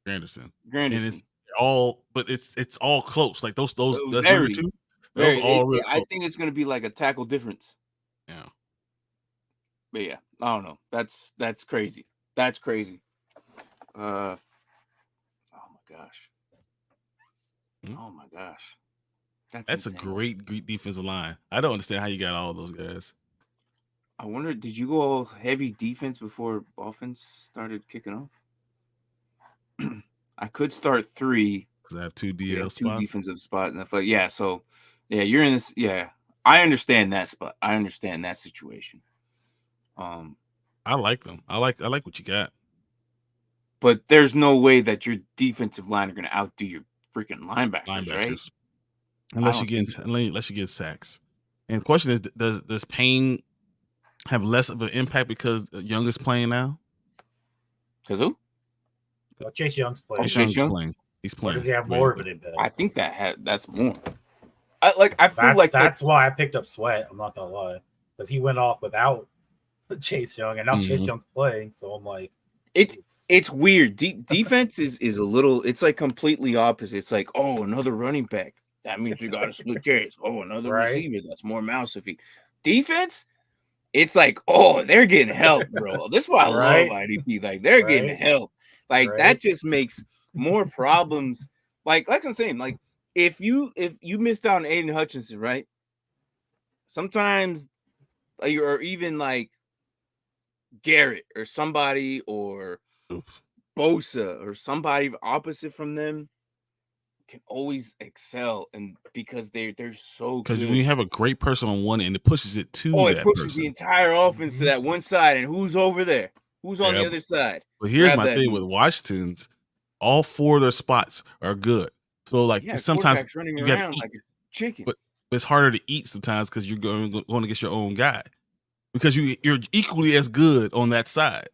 Granderson. And it's all close. Like those that's very, two. Those all real I think it's going to be like a tackle difference. Yeah. But yeah, I don't know. That's crazy. That's crazy. Oh my gosh. Oh my gosh. That's a great defensive line. I don't understand how you got all those guys. I wonder, did you go all heavy defense before offense started kicking off? I could start 3 because I have 2 DL spots, 2 defensive spots, and I feel like, yeah. So yeah, you're in this. Yeah, I understand that spot. I understand that situation. I like them. I like what you got. But there's no way that your defensive line are going to outdo your freaking linebackers, right? Unless you get sacks. And the question is, does Payne have less of an impact because Young is playing now? Because who? Well, Chase Young's playing. Chase Young's playing. He's playing. Or does he have more of an impact? I think that's more. I feel like that's why I picked up Sweat. I'm not gonna lie, because he went off without Chase Young, and now Chase Young's playing. So I'm like, it's weird. Defense is a little. It's like completely opposite. It's like, oh, another running back. That means you got to split carries. Oh, another receiver. That's more mouths to feed. Defense. It's like, oh, they're getting help, bro. This is why I love IDP. Like, they're getting help. Like, that just makes more problems. Like I'm saying, like, if you missed out on Aiden Hutchinson, right? Sometimes, or even like Garrett or somebody, or Bosa or somebody opposite from them can always excel, and because they're so good. Because when you have a great person on one end, it pushes it to it pushes the entire offense to that one side, and who's over there? Who's on the other side? But here's my thing with Washington's: all 4 of their spots are good. So like sometimes running you around eat, like a chicken, but it's harder to eat sometimes because you're going against your own guy because you're equally as good on that side.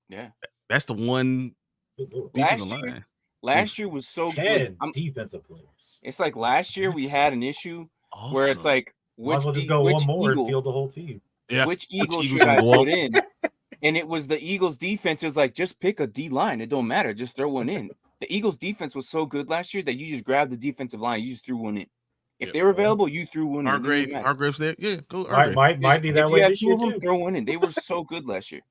Yeah, that's the one defensive line. Last year was so good. Defensive players. It's like last year we had an issue where it's like, which just go one more and field the whole team. Yeah. Which Eagles should I put in? And it was the Eagles defense is like, just pick a D line. It don't matter. Just throw one in. The Eagles defense was so good last year that you just grabbed the defensive line. You just threw one in. If they were available, you threw one in. Hargrave's there. Yeah, go Hargrave. Might be that way this year too. Throw one in. They were so good last year.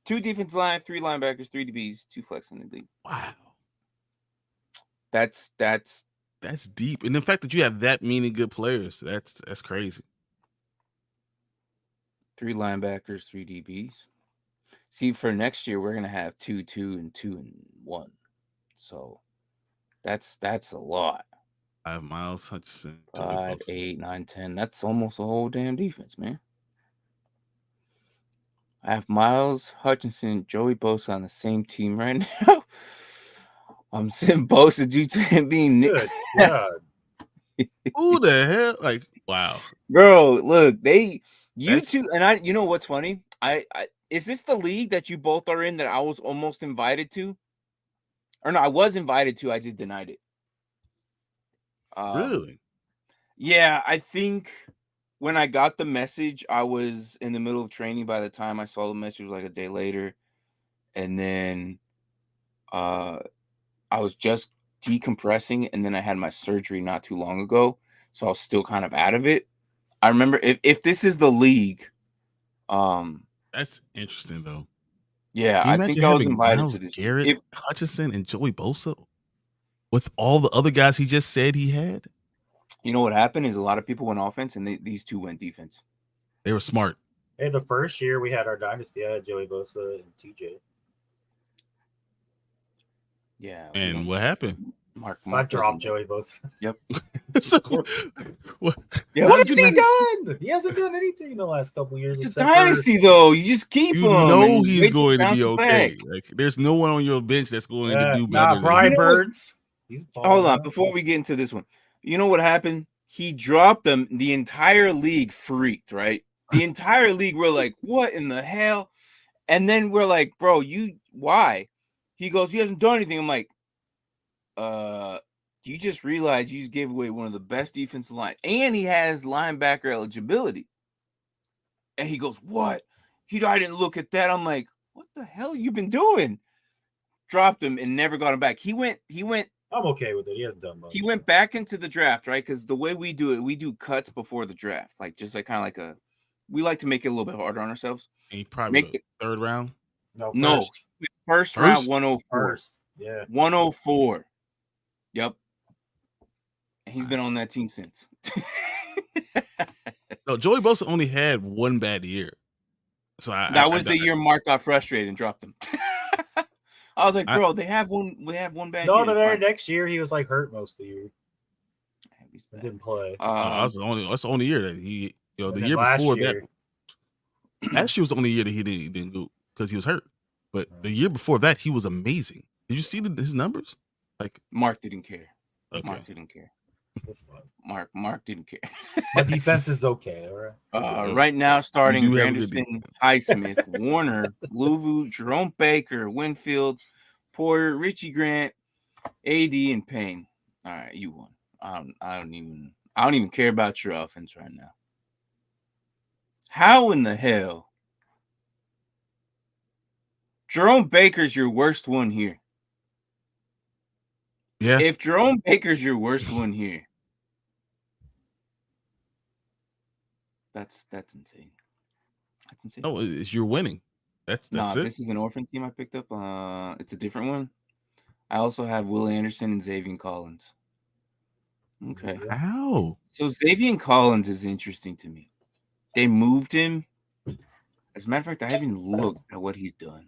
2 defensive line, 3 linebackers, 3 DBs, 2 flex in the league. Wow. That's deep. And the fact that you have that many good players, that's crazy. 3 linebackers, 3 DBs. See, for next year, we're gonna have 2, 2, and 2 and 1. So that's a lot. I have Miles Hutchinson, 5, 8, 9, 10. That's almost a whole damn defense, man. I have Miles Hutchinson, Joey Bosa on the same team right now. I'm sitting Bosa due to him being good. Yeah. Who the hell? Like, wow, bro. Look, you two, and you know what's funny? I is this the league that you both are in that I was almost invited to? Or no, I was invited to. I just denied it. Really? Yeah, I think when I got the message, I was in the middle of training. By the time I saw the message, it was like a day later, and then I was just decompressing, and then I had my surgery not too long ago, so I was still kind of out of it. I remember if this is the league, that's interesting though. Yeah, I think I was invited Miles to this. Garrett, Hutchinson, and Joey Bosa with all the other guys he just said he had. You know what happened is a lot of people went offense, and these 2 went defense. They were smart. Hey, the first year we had our dynasty, I had Joey Bosa and TJ. Yeah. And what happened? Mark I dropped Joey Bosa. Yep. So, what has he done? He hasn't done anything in the last couple of years. It's a dynasty, though. You just keep him. You know he's going to be okay. Like, there's no one on your bench that's going to do better. Brian Burns. Hold on, before we get into this one, you know what happened? He dropped them. The entire league freaked, right? The entire league were like, "What in the hell?" And then we're like, "Bro, why?" He goes, "He hasn't done anything." I'm like, you just realized you just gave away one of the best defensive line, and he has linebacker eligibility." And he goes, "What? I didn't look at that." I'm like, "What the hell you been doing?" Dropped him and never got him back. He went. I'm okay with it. He hasn't done much. He went back into the draft, right? Because the way we do it, we do cuts before the draft, like just like kind of like we like to make it a little bit harder on ourselves. And he probably make third round. No, first round 104. First, yeah, 104. Yep. And he's been on that team since. No, Joey Bosa only had one bad year. So that was the year Mark got frustrated and dropped him. I was like, bro, we have one bad year. No, the very next year he was like hurt most of the year. He didn't play. That's the only year that he, the year before that. Last year was the only year that he didn't go because he was hurt. But the year before that, he was amazing. Did you see his numbers? Like Mark didn't care. Okay. Mark didn't care. That's fine. Mark didn't care. My defense is okay, all right. Right now, starting Granderson, Highsmith, Warner, Louvu, Jerome Baker, Winfield, Porter, Richie Grant, AD, and Payne. All right, you won. I don't even care about your offense right now. How in the hell? Jerome Baker's your worst one here. Yeah. If Jerome Baker's your worst one here, that's insane. That's insane. No, it's you're winning. That's it. This is an orphan team I picked up. It's a different one. I also have Will Anderson and Xavier Collins. Okay. How? So Xavier Collins is interesting to me. They moved him. As a matter of fact, I haven't even looked at what he's done.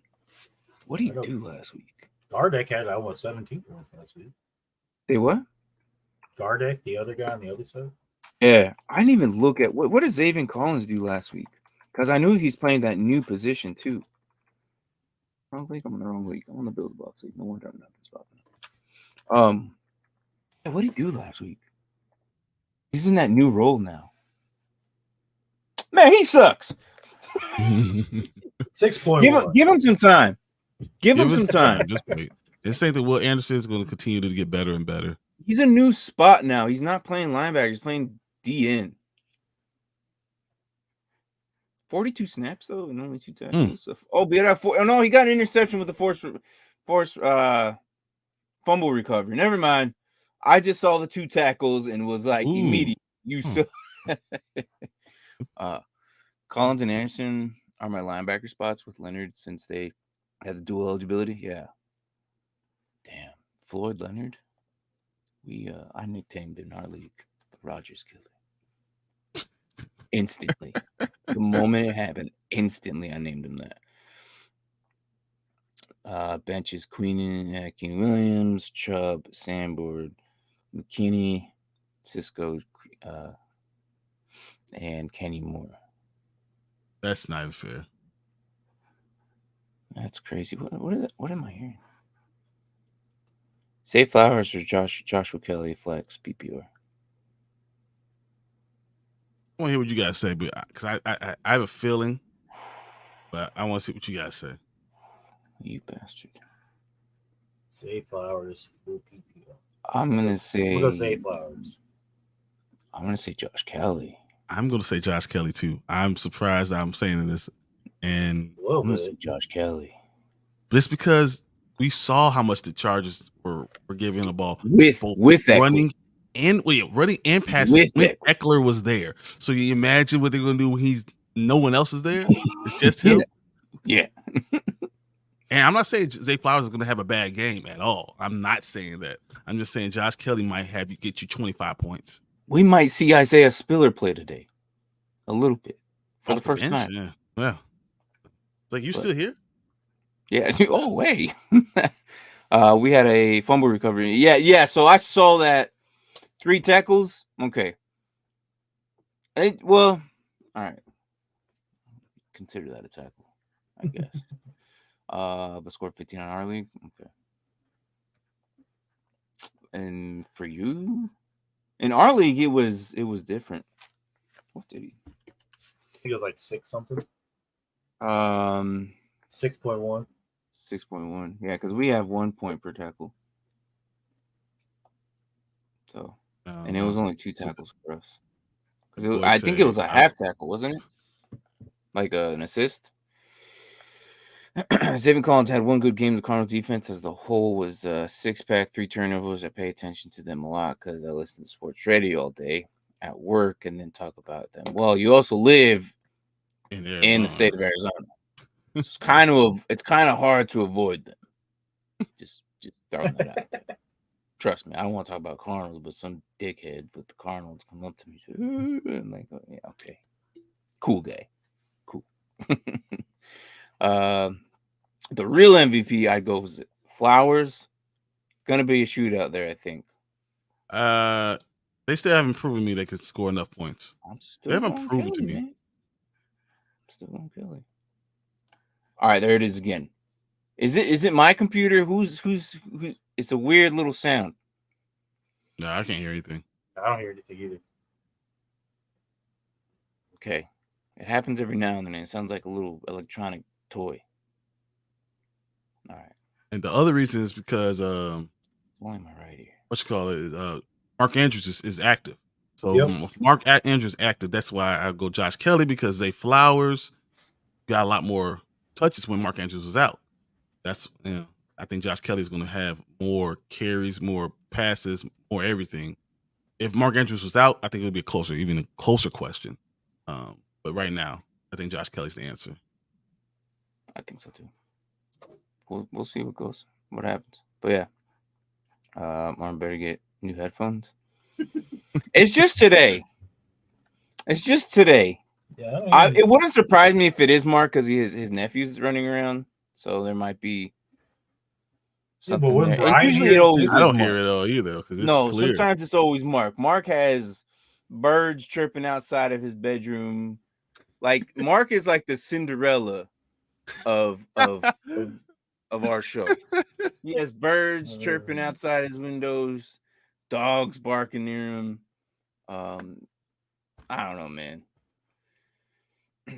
What did he do last week? Gardeck had almost 17 points last week. They what? Gardeck, the other guy on the other side. Yeah, I didn't even look at what did Xavier Collins do last week? Because I knew he's playing that new position too. I don't think I'm in the wrong league. I'm on the build box league. No wonder I'm not spotting. What did he do last week? He's in that new role now. Man, he sucks. 6.1. Give him some time. Give him some time. Just wait. This ain't that Will Anderson is going to continue to get better and better. He's a new spot now. He's not playing linebacker. He's playing DN. 42 snaps though, and only 2 tackles. Oh, but he got an interception with the forced fumble recovery. Never mind. I just saw the 2 tackles and was like immediate. Collins and Anderson are my linebacker spots with Leonard since they have the dual eligibility. Yeah. Damn. Floyd Leonard. I nicknamed in our league the Rogers Killer. Instantly. The moment it happened, instantly I named him that. Benches Quinnen, King Williams, Chubb, Sanborn, McKinney, Cisco, and Kenny Moore. That's not fair. That's crazy. What is it? What am I hearing? Say Flowers or Joshua Kelley flex PPR. I want to hear what you guys say, but because I have a feeling, but I want to see what you guys say. You bastard. Say Flowers full PPR. I'm gonna say. We'll go Say Flowers. I'm gonna say Josh Kelley. I'm gonna say Josh Kelley too. I'm surprised I'm saying this, and I'm gonna say Josh Kelley. But it's because we saw how much the Chargers were giving the ball with that running and passing when Eckler was there. So you imagine what they're gonna do when no one else is there. It's just him. Yeah. And I'm not saying Zay Flowers is gonna have a bad game at all. I'm not saying that. I'm just saying Josh Kelley might get you 25 points. We might see Isaiah Spiller play today, a little bit for the first time. Yeah. It's like still here? Yeah. Oh, wait. We had a fumble recovery. Yeah. So I saw that 3 tackles. Okay. Well, all right. Consider that a tackle, I guess. But scored 15 on our league. Okay. And for you, in our league, it was different. What did he? I think it was like 6 something. 6.1. 6.1. Yeah, because we have 1 point per tackle. So, and it was only 2 tackles for us. Because I think it was a half tackle, wasn't it? Like an assist. Zayvon Collins had 1 good game. The Cardinals defense as the whole was 6-pack, 3 turnovers. I pay attention to them a lot because I listen to sports radio all day at work and then talk about them. Well, you also live in the state of Arizona. It's kind of hard to avoid them. Just throwing that out there. Trust me, I don't want to talk about Cardinals, but some dickhead with the Cardinals come up to me and say, I'm like, oh, yeah, okay. Cool guy. Cool. The real MVP I'd go with Flowers. Gonna be a shootout there, I think. They still haven't proven me they could score enough points. They haven't proven to me. Man. I'm still going Kelley. All right, there it is again. Is it my computer? Who's it's a weird little sound. No, I can't hear anything. I don't hear anything either. Okay. It happens every now and then. It sounds like a little electronic toy. All right. And the other reason is because why am I right here? What you call it? Mark Andrews is active. So if Mark Andrews active, that's why I go Josh Kelley, because Zay Flowers got a lot more touches when Mark Andrews was out. That's I think Josh Kelley's going to have more carries, more passes, more everything. If Mark Andrews was out, I think it would be even a closer question. But right now, I think Josh Kelley's the answer. I think so too. We'll see what happens. But yeah, Martin better get new headphones. It's just today. Yeah, it wouldn't surprise me if it is Mark because his nephew's running around, so there might be something there. And usually it always I don't hear it all either because it's clear. Sometimes it's always Mark. Mark has birds chirping outside of his bedroom. Like Mark is like the Cinderella of our show. He has birds chirping outside his windows, dogs barking near him. I don't know, man.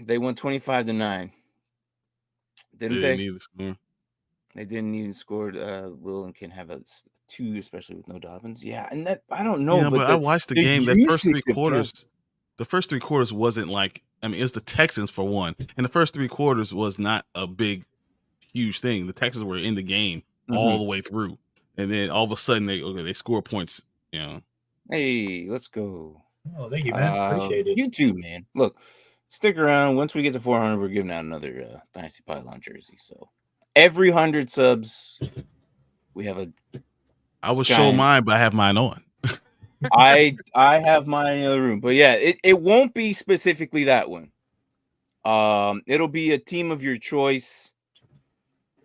They won 25-9. Didn't they? They didn't even score. Will and Ken have a 2, especially with no Dobbins. Yeah, and that I don't know. Yeah, but I watched the game. The first 3 quarters wasn't like. I mean, it was the Texans for one, and the first 3 quarters was not a big, huge thing. The Texans were in the game all the way through, and then all of a sudden they score points. You know. Hey, let's go. Oh, thank you, man. Appreciate it. You too, man. Look, stick around. Once we get to 400, we're giving out another Dynasty Pylon jersey. So every 100 subs, we have a. I would show mine, but I have mine on. I have mine in the other room, but yeah, it won't be specifically that one. It'll be a team of your choice.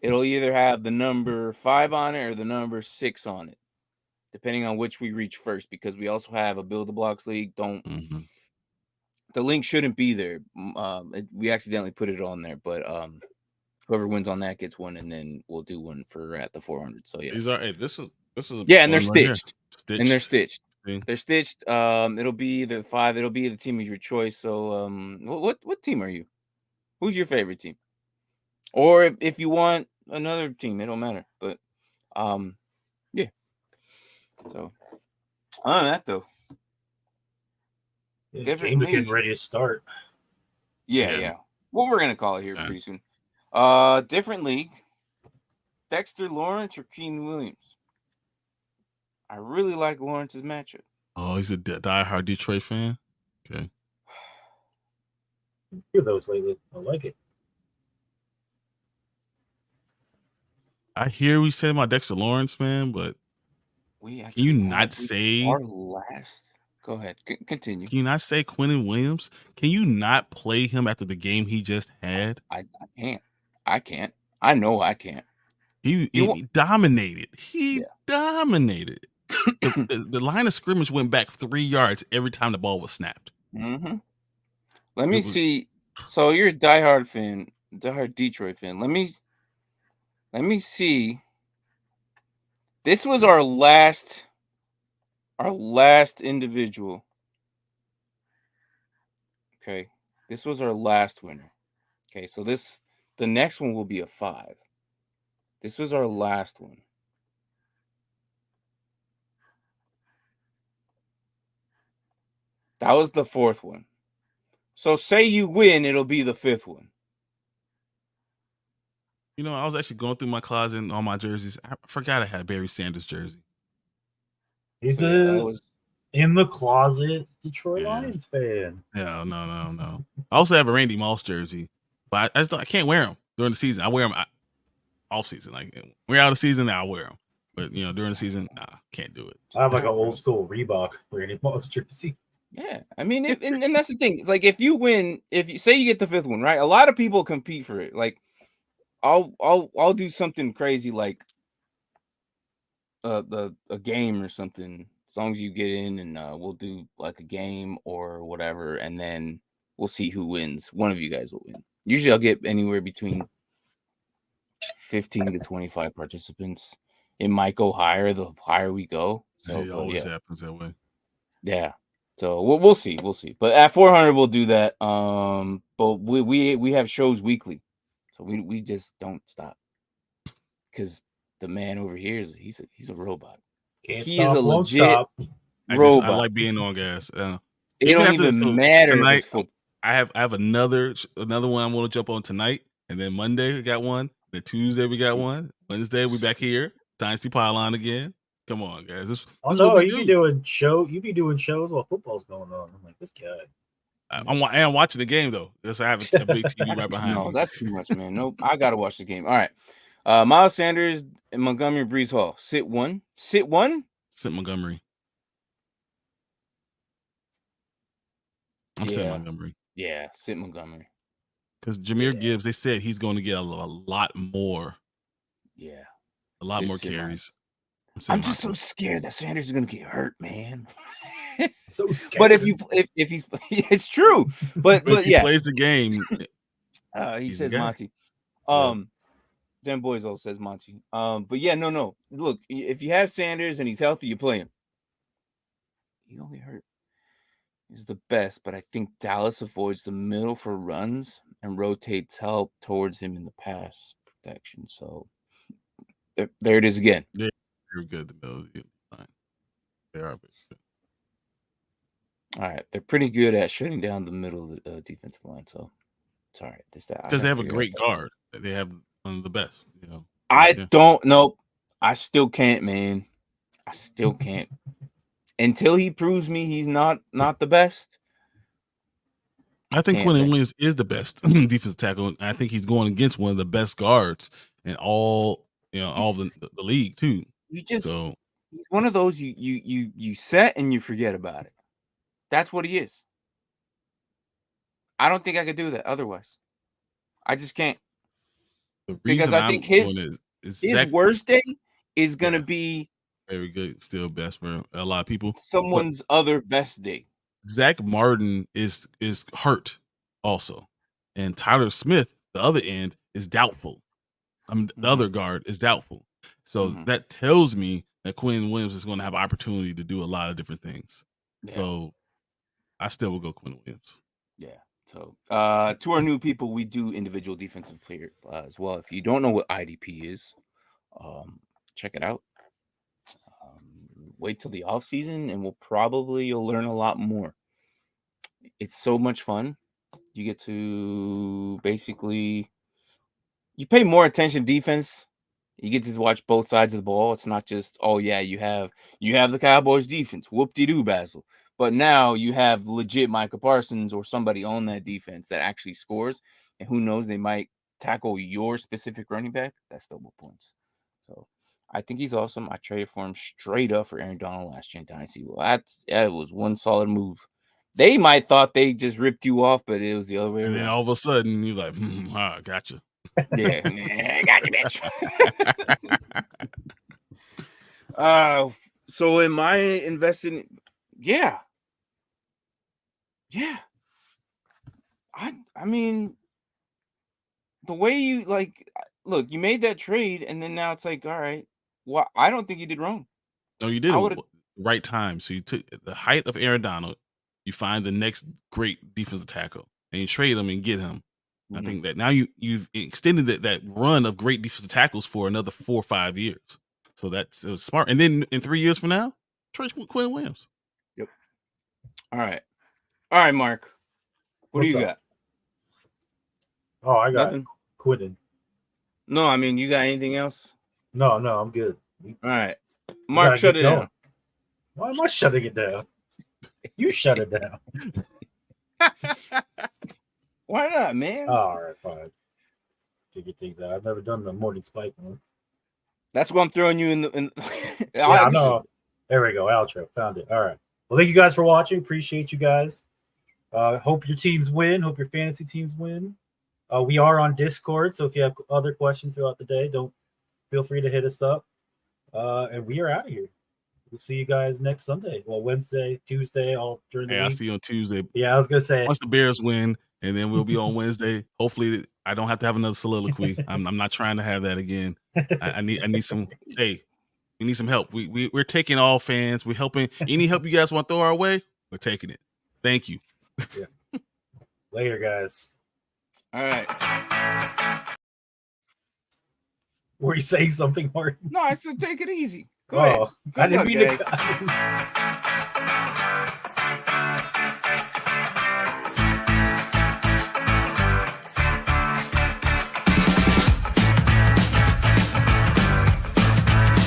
It'll either have the number 5 on it or the number 6 on it, depending on which we reach first. Because we also have a Build the Blocks league. The link shouldn't be there. We accidentally put it on there, but whoever wins on that gets one, and then we'll do one for at the 400. So yeah, these are. Hey, this is. And they're stitched. And they're stitched. See? They're stitched. It'll be the 5. It'll be the team of your choice. So, what team are you? Who's your favorite team? Or if you want another team, it don't matter. But, yeah. So, other than that though, game getting ready to start. Yeah. Well, we're gonna call it here pretty soon. Different league. Dexter Lawrence or Keenan Williams? I really like Lawrence's matchup. Oh, he's a diehard Detroit fan? Okay. A few of those lately. I like it. I hear we say about Dexter Lawrence, man, but can you not say our last? Go ahead, continue. Can you not say Quinnen Williams? Can you not play him after the game he just had? I can't. I know I can't. He dominated. He dominated. the line of scrimmage went back 3 yards every time the ball was snapped. Mm-hmm. Let me see. So you're a diehard Detroit fan. Let me see. This was our last individual. Okay. This was our last winner. Okay, so the next one will be a 5. This was our last one. That was the 4th one. So say you win, it'll be the 5th one. You know, I was actually going through my closet and all my jerseys. I forgot I had a Barry Sanders jersey. He's in the closet Detroit Lions fan. No. I also have a Randy Moss jersey, but I can't wear them during the season. I wear them off season. Like we're out of season, I'll wear them. But during the season, can't do it. I have like an old school Reebok Randy Moss jersey. Yeah, I mean, and that's the thing. It's like if you win, if you say you get the 5th one, right? A lot of people compete for it. Like, I'll do something crazy like a game or something. As long as you get in, and we'll do like a game or whatever, and then we'll see who wins. One of you guys will win. Usually, I'll get anywhere between 15 to 25 participants. It might go higher the higher we go. So it always happens that way. Yeah. So we'll see. But at 400, we'll do that. But we have shows weekly, so we just don't stop because the man over here he's a robot. He is a legit robot. I like being on gas. It don't even matter. Tonight, I have another one I'm going to jump on tonight, and then Monday we got one. Then Tuesday we got one. Wednesday we back here. Dynasty Pylon again. Come on, guys. This you be doing shows while football's going on. I'm like, this guy. I'm watching the game though. I have a big TV right behind me. No, that's too much, man. Nope, I gotta watch the game. All right. Miles Sanders and Montgomery Breeze Hall. Sit one. Sit Montgomery. I'm sitting Montgomery. Yeah, sit Montgomery. Because Jahmyr Gibbs, they said he's going to get a lot more. Yeah. A lot more carries. I'm just so scared that Sanders is going to get hurt, man. So scared. But if he's, it's true. But if he plays the game, he says Monty. Dan Boyzo says Monty. But yeah, no. Look, if you have Sanders and he's healthy, you play him. He don't get hurt. He's the best, but I think Dallas avoids the middle for runs and rotates help towards him in the pass protection. So there it is again. Yeah. They're good. They are good. All right, they're pretty good at shutting down the middle of the defensive line. So it's all right. Because they have a great guard. They have one of the best. I don't know. I still can't, man. I still can't until he proves me he's not the best. I think Quinnen Williams is the best defensive tackle. I think he's going against one of the best guards in all the league too. He's one of those you set and you forget about it. That's what he is. I don't think I could do that otherwise. I just can't. Because I think his Zack, worst day is gonna be very good, still best for a lot of people. Someone's other best day. Zach Martin is hurt also, and Tyler Smith, the other end, is doubtful. The other guard is doubtful. So that tells me that Quinnen Williams is going to have opportunity to do a lot of different things. Yeah. So I still will go Quinnen Williams. Yeah. So to our new people, we do individual defensive player as well. If you don't know what IDP is, check it out. Wait till the off season, and you'll learn a lot more. It's so much fun. You get to basically you pay more attention to defense. You get to watch both sides of the ball. It's not just, you have the Cowboys defense. Whoop-de-doo, Basil. But now you have legit Micah Parsons or somebody on that defense that actually scores. And who knows, they might tackle your specific running back. That's double points. So I think he's awesome. I traded for him straight up for Aaron Donald last year in Dynasty. Well, that was one solid move. They might thought they just ripped you off, but it was the other way around. And then all of a sudden, you're like, gotcha. Yeah, got you, bitch. So am I investing? Yeah. I mean, the way you look, you made that trade, and then now it's like, all right, well, I don't think you did wrong. No, you did it right time. So you took the height of Aaron Donald, you find the next great defensive tackle, and you trade him and get him. I think that now you've extended that run of great defensive tackles for another 4 or 5 years. So it was smart. And then in 3 years from now, trade Quinnen Williams. Yep. All right, Mark. What do you got? Oh, I got Nothing. Quinnen. No, I mean, you got anything else? No, I'm good. All right, Mark, shut it down. Why am I shutting it down? You shut it down. Why not, man? All right, fine. Figure things out. I've never done the morning spike one. That's why I'm throwing you in the. Yeah, I know. There we go. Outro. Found it. All right. Well, thank you guys for watching. Appreciate you guys. Hope your teams win. Hope your fantasy teams win. We are on Discord, so if you have other questions throughout the day, feel free to hit us up. And we are out of here. We'll see you guys next Sunday. Well, Wednesday, Tuesday, all during the week. I'll see you on Tuesday. Yeah, I was gonna say once the Bears win, and then we'll be on Wednesday. Hopefully, I don't have to have another soliloquy. I'm not trying to have that again. I need some. Hey, we need some help. We're taking all fans. We're helping. Any help you guys want to throw our way, we're taking it. Thank you. Yeah. Later, guys. All right. Were you saying something, Martin? No, I said take it easy. Go ahead. I didn't luck, mean guys. to.